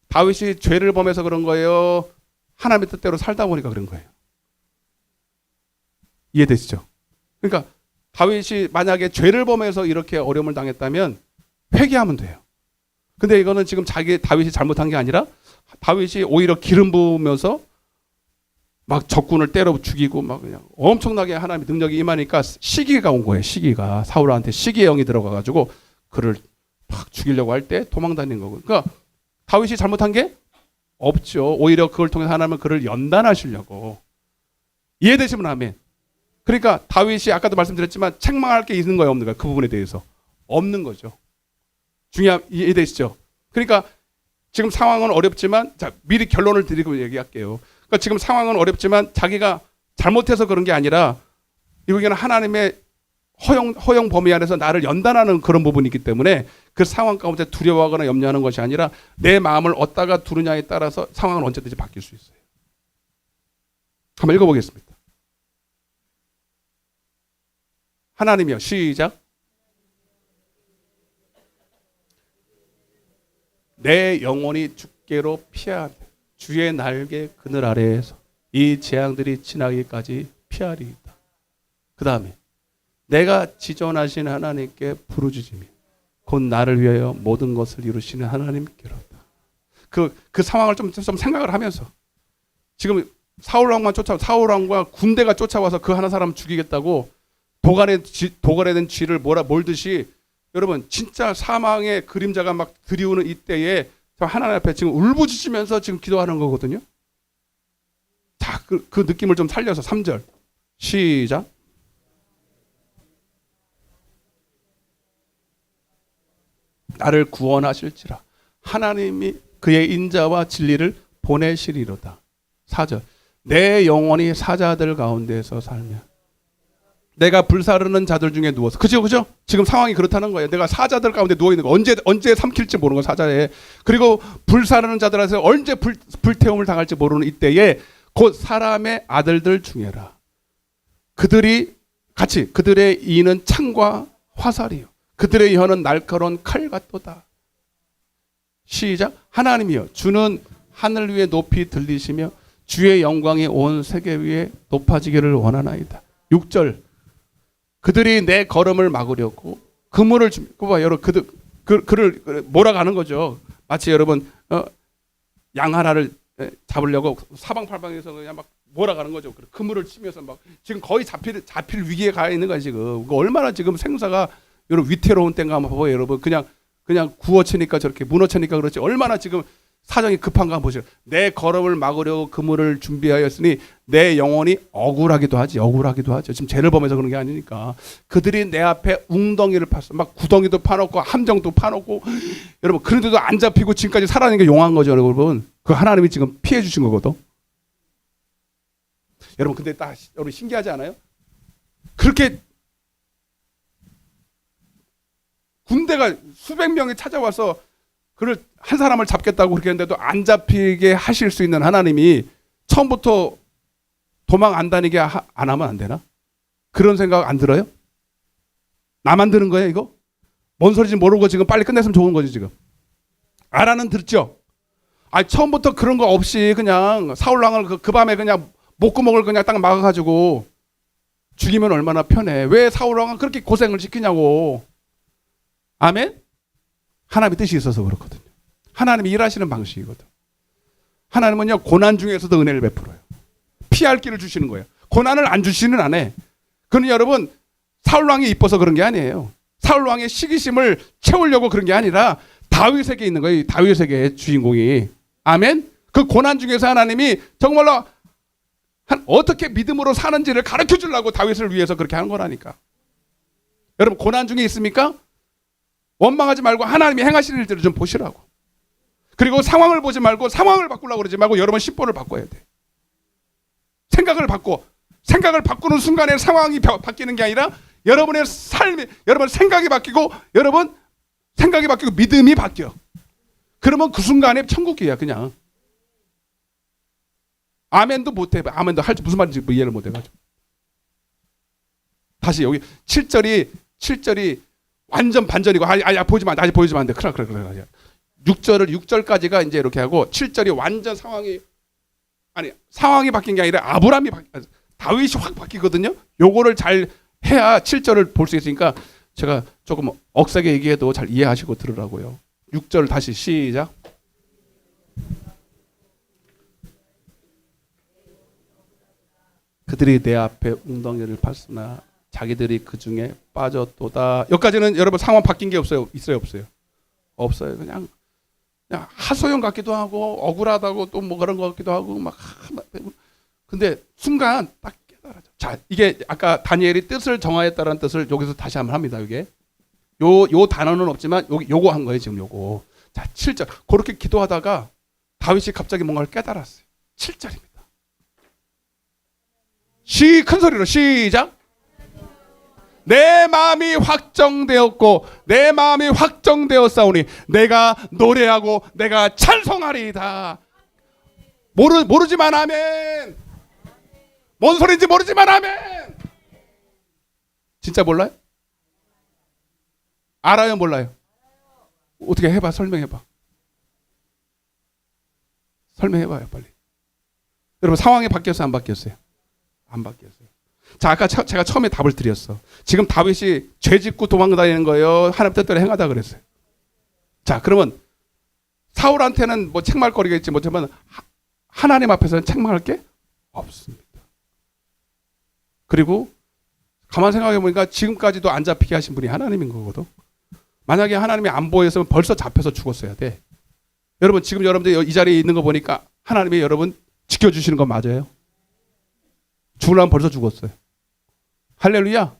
다윗이 죄를 범해서 그런 거예요? 하나님의 뜻대로 살다 보니까 그런 거예요. 이해되시죠? 그러니까 다윗이 만약에 죄를 범해서 이렇게 어려움을 당했다면 회개하면 돼요. 근데 이거는 지금 다윗이 잘못한 게 아니라 다윗이 오히려 기름 부으면서 막 적군을 때려 죽이고 막 그냥 엄청나게 하나님의 능력이 임하니까 시기가 온 거예요. 시기가 사울한테 시기의 영이 들어가가지고 그를 막 죽이려고 할 때 도망 다닌 거고. 그러니까 다윗이 잘못한 게 없죠. 오히려 그걸 통해 하나님은 그를 연단하시려고. 이해되시면 아멘. 그러니까 다윗이 아까도 말씀드렸지만 책망할 게 있는 거예요, 없는 거예요? 그 부분에 대해서 없는 거죠. 이해되시죠? 그러니까 지금 상황은 어렵지만 자, 미리 결론을 드리고 얘기할게요. 그러니까 지금 상황은 어렵지만 자기가 잘못해서 그런 게 아니라 이거는 하나님의 허용 범위 안에서 나를 연단하는 그런 부분이 있기 때문에 그 상황 가운데 두려워하거나 염려하는 것이 아니라 내 마음을 어디다가 두느냐에 따라서 상황은 언제든지 바뀔 수 있어요. 한번 읽어보겠습니다. 하나님이여 시작. 내 영혼이 주께로 피하며 주의 날개 그늘 아래에서 이 재앙들이 지나기까지 피하리이다. 그 다음에 내가 지존하신 하나님께 부르짖으며 곧 나를 위하여 모든 것을 이루시는 하나님께로다. 그 상황을 좀 생각을 하면서 지금 사울왕과 군대가 쫓아와서 그 하나 사람 죽이겠다고 도갈에 된 쥐를 몰듯이 여러분 진짜 사망의 그림자가 막 들이오는 이때에 하나님 앞에 지금 울부짖으면서 지금 기도하는 거거든요. 자, 그 느낌을 좀 살려서 3절 시작. 나를 구원하실지라 하나님이 그의 인자와 진리를 보내시리로다. 4절 내 영혼이 사자들 가운데서 살며 내가 불사르는 자들 중에 누워서 그죠? 지금 상황이 그렇다는 거예요. 내가 사자들 가운데 누워 있는 거 언제 삼킬지 모르는 거 사자에. 그리고 불사르는 자들한테 언제 불태움을 당할지 모르는 이때에 곧 사람의 아들들 중에라. 그들의 이는 창과 화살이요 그들의 혀는 날카로운 칼 같도다. 시작. 하나님이여 주는 하늘 위에 높이 들리시며 주의 영광이 온 세계 위에 높아지기를 원하나이다. 6절 그들이 내 걸음을 막으려고 그물을 봐 여러분 그를 몰아가는 거죠. 마치 여러분 양 하나를 잡으려고 사방팔방에서 그냥 막 몰아가는 거죠. 그물을 치면서 막 지금 거의 잡힐 위기에 가 있는 거야 지금. 얼마나 지금 생사가 여러분 위태로운 때인가 한번 봐봐요 여러분. 그냥 구어치니까 저렇게 무너치니까 그렇지 얼마나 지금 사정이 급한가 한번 보세요. 내 걸음을 막으려고 그물을 준비하였으니 내 영혼이 억울하기도 하죠. 지금 죄를 범해서 그런 게 아니니까. 그들이 내 앞에 웅덩이를 팠어. 막 구덩이도 파놓고 함정도 파놓고 여러분 그런데도 안 잡히고 지금까지 살아있는 게 용한 거죠 여러분. 그 하나님이 지금 피해 주신 거거든. 여러분 근데 딱 여러분 신기하지 않아요? 그렇게 군대가 수백 명이 찾아와서 그를 한 사람을 잡겠다고 그렇게 했는데도 안 잡히게 하실 수 있는 하나님이 처음부터 도망 안 다니게 안 하면 안 되나? 그런 생각 안 들어요? 나만 드는 거예요 이거? 뭔 소리인지 모르고 지금 빨리 끝냈으면 좋은 거지 지금. 알아는 듣죠? 처음부터 그런 거 없이 그냥 사울왕을 그 밤에 그냥 목구멍을 그냥 딱 막아가지고 죽이면 얼마나 편해. 왜 사울왕은 그렇게 고생을 시키냐고. 아멘? 하나님의 뜻이 있어서 그렇거든요. 하나님이 일하시는 방식이거든. 하나님은요 고난 중에서도 은혜를 베풀어요. 피할 길을 주시는 거예요. 고난을 안 주시는 안 해. 그건 여러분 사울왕이 이뻐서 그런 게 아니에요. 사울왕의 시기심을 채우려고 그런 게 아니라 다윗에게 있는 거예요. 다윗에게 주인공이. 아멘? 그 고난 중에서 하나님이 정말로 어떻게 믿음으로 사는지를 가르쳐 주려고 다윗을 위해서 그렇게 하는 거라니까. 여러분 고난 중에 있습니까? 원망하지 말고 하나님이 행하시는 일들을 좀 보시라고. 그리고 상황을 보지 말고 상황을 바꾸려고 그러지 말고 여러분 심보를 바꿔야 돼. 생각을 바꾸는 순간에 상황이 바뀌는 게 아니라 여러분의 삶이, 여러분 생각이 바뀌고, 여러분 생각이 바뀌고 믿음이 바뀌어. 그러면 그 순간에 천국이야 그냥. 아멘도 못해. 아멘도 할지 무슨 말인지 이해를 못해가지고. 다시 여기 7절이 완전 반전이고, 보여주면 안 돼. 아직 보여주면 안 돼. 그래. 6절까지가 이제 이렇게 하고, 7절이 완전 상황이 바뀐 게 아니라 다윗이 확 바뀌거든요. 요거를 잘 해야 7절을 볼 수 있으니까 제가 조금 억세게 얘기해도 잘 이해하시고 들으라고요. 6절 다시 시작. 그들이 내 앞에 웅덩이를 팠으나 자기들이 그 중에 빠졌도다. 여기까지는 여러분 상황 바뀐 게 없어요? 있어요, 없어요? 없어요. 그냥 하소연 같기도 하고 억울하다고 또 뭐 그런 것 같기도 하고 막. 근데 순간 딱 깨달아져. 자, 이게 아까 다니엘이 뜻을 정하였다라는 뜻을 여기서 다시 한번 합니다. 이게 요 단어는 없지만 요거 한 거예요 지금 요거. 자, 7절 그렇게 기도하다가 다윗이 갑자기 뭔가를 깨달았어요. 7절입니다. 큰 소리로 시작. 내 마음이 확정되었고 내 마음이 확정되었사오니 내가 노래하고 내가 찬송하리이다. 모르지만 아멘. 뭔 소리인지 모르지만 아멘. 진짜 몰라요? 알아요, 몰라요? 어떻게 해봐, 설명해봐. 설명해봐요, 빨리. 여러분 상황이 바뀌었어요, 안 바뀌었어요? 안 바뀌었어요. 자, 아까 제가 처음에 답을 드렸어. 지금 다윗이 죄 짓고 도망다니는 거예요, 하나님 뜻대로 행하다 그랬어요? 자, 그러면 사울한테는 뭐 책망거리겠지 못하면 하나님 앞에서는 책망할 게 없습니다. 그리고 가만 생각해 보니까 지금까지도 안 잡히게 하신 분이 하나님인 거거든. 만약에 하나님이 안 보였으면 벌써 잡혀서 죽었어야 돼. 여러분 지금 여러분들 이 자리에 있는 거 보니까 하나님이 여러분 지켜주시는 거 맞아요? 죽으려면 벌써 죽었어요. 할렐루야.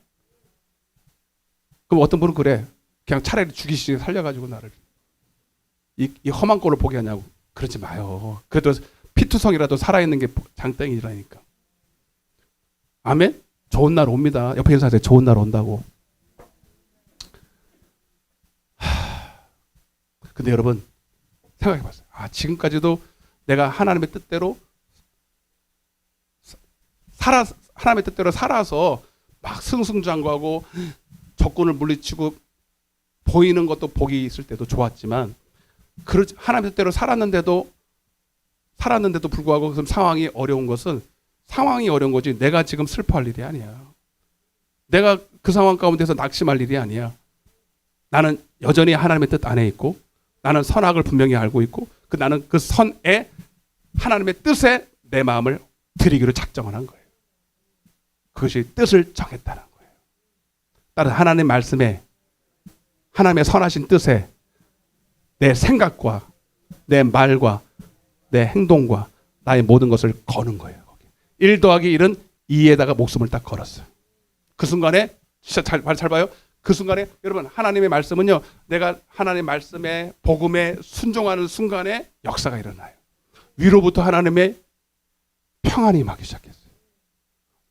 그럼 어떤 분은 그래. 그냥 차라리 죽이시지 살려가지고 나를 이 험한 꼴을 보게 하냐고. 그러지 마요. 그래도 피투성이라도 살아있는 게 장땡이라니까. 아멘? 좋은 날 옵니다. 옆에 인사하세요. 좋은 날 온다고. 근데 여러분 생각해봤어요. 지금까지도 내가 하나님의 뜻대로 하나님의 뜻대로 살아서 막 승승장구하고 적군을 물리치고 보이는 것도 복이 있을 때도 좋았지만 하나님의 뜻대로 살았는데도 불구하고 그럼 상황이 어려운 것은 상황이 어려운 거지 내가 지금 슬퍼할 일이 아니야. 내가 그 상황 가운데서 낙심할 일이 아니야. 나는 여전히 하나님의 뜻 안에 있고 나는 선악을 분명히 알고 있고 나는 그 선에 하나님의 뜻에 내 마음을 드리기로 작정을 한 거예요. 그것이 뜻을 정했다는 거예요. 따라서 하나님의 말씀에 하나님의 선하신 뜻에 내 생각과 내 말과 내 행동과 나의 모든 것을 거는 거예요. 1 더하기 1은 2에다가 목숨을 딱 걸었어요. 그 순간에 진짜 잘 봐요. 그 순간에 여러분 하나님의 말씀은요. 내가 하나님의 말씀에 복음에 순종하는 순간에 역사가 일어나요. 위로부터 하나님의 평안이 임하기 시작했어요.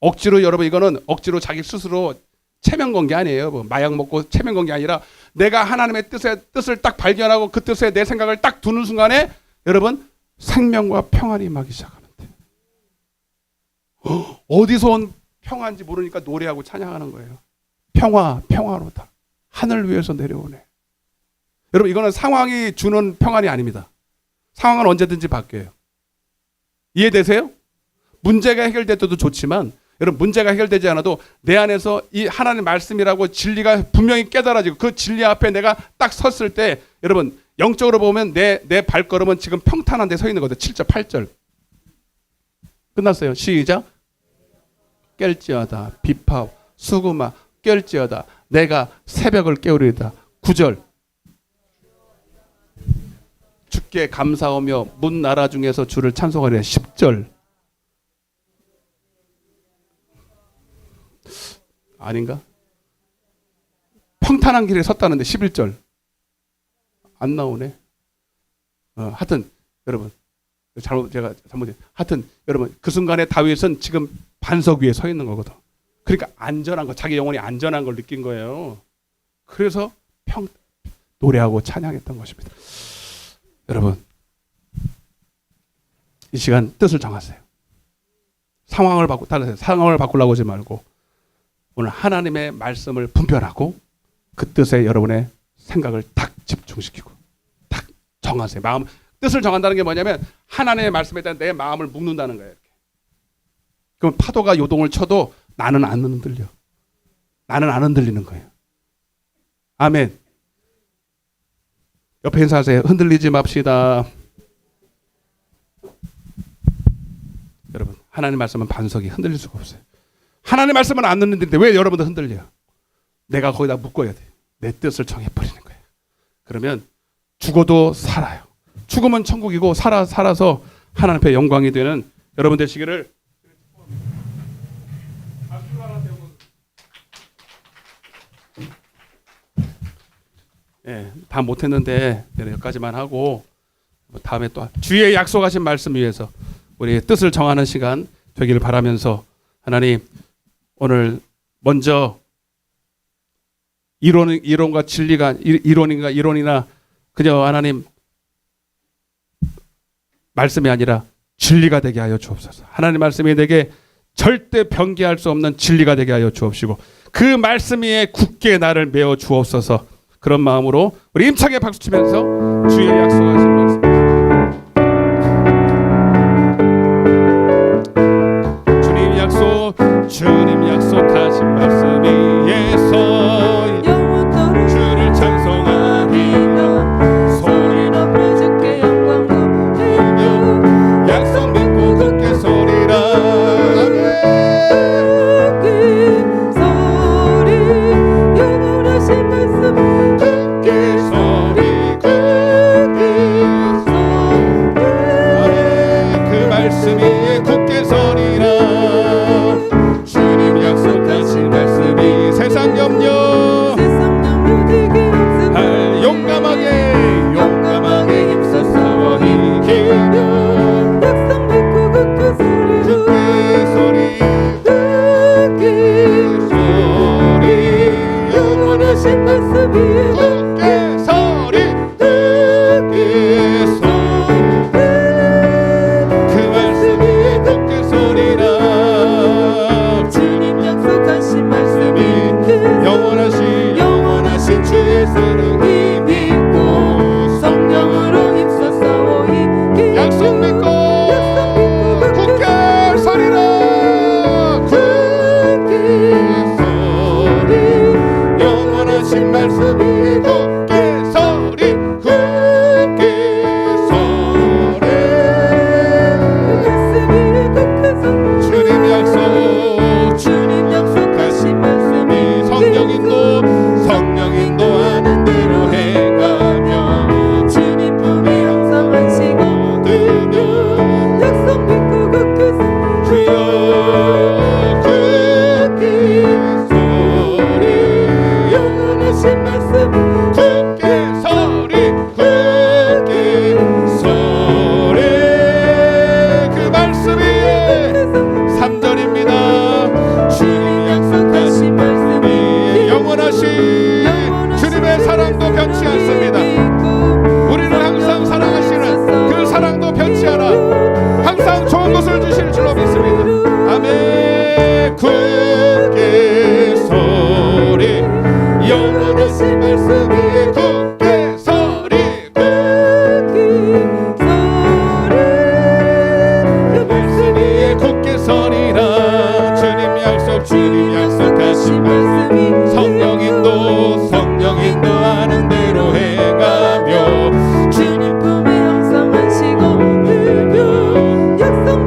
억지로 여러분 이거는 억지로 자기 스스로 체면 건 게 아니에요. 뭐 마약 먹고 체면 건 게 아니라 내가 하나님의 뜻을 딱 발견하고 그 뜻에 내 생각을 딱 두는 순간에 여러분 생명과 평안이 임하기 시작합니다. 어디서 온 평화인지 모르니까 노래하고 찬양하는 거예요. 평화로다. 하늘 위에서 내려오네. 여러분 이거는 상황이 주는 평안이 아닙니다. 상황은 언제든지 바뀌어요. 이해되세요? 문제가 해결될 때도 좋지만 여러분 문제가 해결되지 않아도 내 안에서 이 하나님의 말씀이라고 진리가 분명히 깨달아지고 그 진리 앞에 내가 딱 섰을 때 여러분 영적으로 보면 내 발걸음은 지금 평탄한 데 서 있는 거죠. 7절 8절 끝났어요. 시작. 깰지어다 비파 수구마 깰지어다 내가 새벽을 깨우리이다. 9절 주께 감사하며 문 나라 중에서 주를 찬송하리라. 10절 아닌가? 평탄한 길에 섰다는데 11절 안 나오네. 하여튼 여러분 제가 잘못했. 하여튼 여러분 그 순간에 다윗은 지금 반석 위에 서 있는 거거든. 그러니까 안전한 거, 자기 영혼이 안전한 걸 느낀 거예요. 그래서 노래하고 찬양했던 것입니다. 여러분, 이 시간 뜻을 정하세요. 상황을 바꾸려고 하지 말고 오늘 하나님의 말씀을 분별하고 그 뜻에 여러분의 생각을 딱 집중시키고 딱 정하세요. 마음, 뜻을 정한다는 게 뭐냐면 하나님의 말씀에 대한 내 마음을 묶는다는 거예요. 이렇게. 그럼 파도가 요동을 쳐도 나는 안 흔들려. 나는 안 흔들리는 거예요. 아멘. 옆에 인사하세요. 흔들리지 맙시다. 여러분, 하나님 말씀은 반석이 흔들릴 수가 없어요. 하나님 말씀은 안 흔들리는데 왜 여러분들 흔들려요? 내가 거기다 묶어야 돼요. 내 뜻을 정해버리는 거예요. 그러면 죽어도 살아요. 죽으면 천국이고 살아서 하나님 앞에 영광이 되는 여러분 되시기를. 예, 다 못했는데 여기까지만 하고 다음에 또 주의 약속하신 말씀 위해서 우리 뜻을 정하는 시간 되기를 바라면서 하나님, 오늘 먼저 이론과 진리가 이론이나 그저 하나님 말씀이 아니라 진리가 되게 하여 주옵소서. 하나님 말씀이 내게 절대 변개할 수 없는 진리가 되게 하여 주옵시고 그 말씀 위에 굳게 나를 메어 주옵소서. 그런 마음으로 우리 힘차게 박수치면서 주의 약속하신 말씀, 주님 약속하신 말씀 위에서 주를 찬송하리라. 소리 높여 주께 영광 돌리며 약속 믿고 굳게 서리라. 소리 영원하신 말씀 굳게 서리 굳게 서리. 그 말씀 위에 굳게 서리라. 세상 염려 되게 없음. 용감하게 힘써 싸워 이기며 약속 믿고 굳게 서리 영원하신 말씀 위에 굳게 서리 그 말씀 위에 굳게 서리라. 주님 약속하신 말씀이 영원하신 주의 사랑이 믿고 성령으로 힘써 싸워 이기며 약속 믿고 굳게 서리라. 굳게 서리 영원하신 말씀이 굳게 서리 굳게 서리 주님 약속하신 말씀이 성령 인도하는 대로 해가며 주님 품에 항상 안식어 얻으며 약속 믿고 굳게 주여 굳게 서리 영원하신 말씀 굳게 서리 굳게 서리 그 말씀 위에 3절입니다. 주님 약속하신 말씀이 영원하신 주님의 사랑도 변치 않습니다. 우리를 항상 사랑하시는 그 사랑도 변치 않아 항상 좋은 것을 주실 줄로 믿습니다. 아멘. 굳게 서리 영원하신 말씀 위에 굳게 서리 굳게 서리 그 말씀 위에 굳게 서리라. 주님 약속하신 말씀이 성령 인도하는 대로 해가며 주님 품에 항상 안식어 얻으며 약속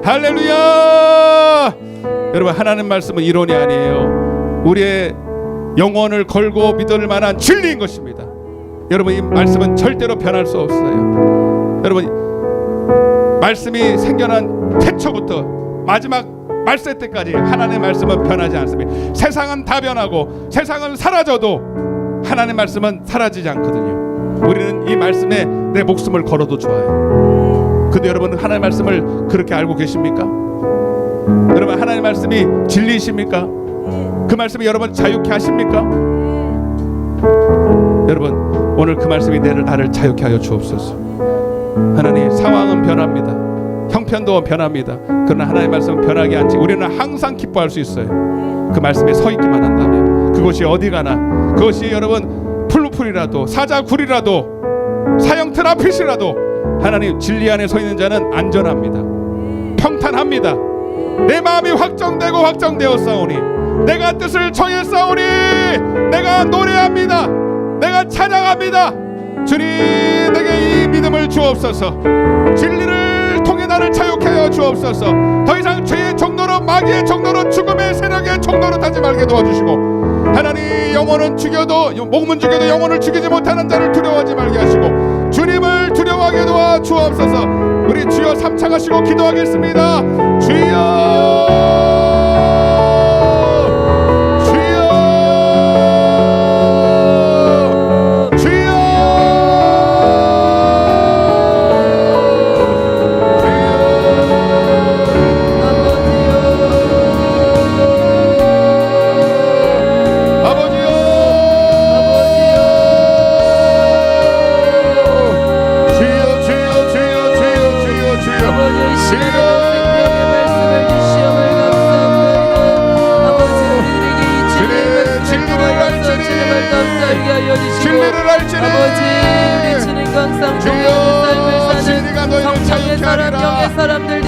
할렐루야. 여러분, 하나님 말씀은 이론이 아니에요. 우리의 영혼을 걸고 믿을 만한 진리인 것입니다. 여러분, 이 말씀은 절대로 변할 수 없어요. 여러분, 말씀이 생겨난 태초부터 마지막 말세 때까지 하나님의 말씀은 변하지 않습니다. 세상은 다 변하고 세상은 사라져도 하나님의 말씀은 사라지지 않거든요. 우리는 이 말씀에 내 목숨을 걸어도 좋아요. 근데 여러분, 하나님의 말씀을 그렇게 알고 계십니까? 여러분, 하나님의 말씀이 진리이십니까? 그 말씀이 여러분 자유케 하십니까? 여러분, 오늘 그 말씀이 나를 자유케 하여 주옵소서. 하나님, 상황은 변합니다. 형편도 변합니다. 그러나 하나님의 말씀은 변하지 않지. 우리는 항상 기뻐할 수 있어요. 그 말씀에 서 있기만 한다면. 그것이 어디 가나, 그것이 여러분 풀루풀이라도 사자굴이라도 사형 트라핏이라도 하나님 진리 안에 서 있는 자는 안전합니다. 평탄합니다. 내 마음이 확정되고 확정되었사오니 내가 뜻을 정했사오니 내가 노래합니다. 내가 찬양합니다. 주님, 내게 이 믿음을 주옵소서. 진리를 통해 나를 자유케 하여 주옵소서. 더 이상 죄의 종로로, 마귀의 종로로, 죽음의 세력의 종로로 타지 말게 도와주시고, 하나님, 영혼은 죽여도, 몸은 죽여도 영혼을 죽이지 못하는 자를 두려워하지 말게 하시고, 주님을 두려워하게 도와 주옵소서. 우리 주여 삼창하시고 기도하겠습니다. 주여, 사람들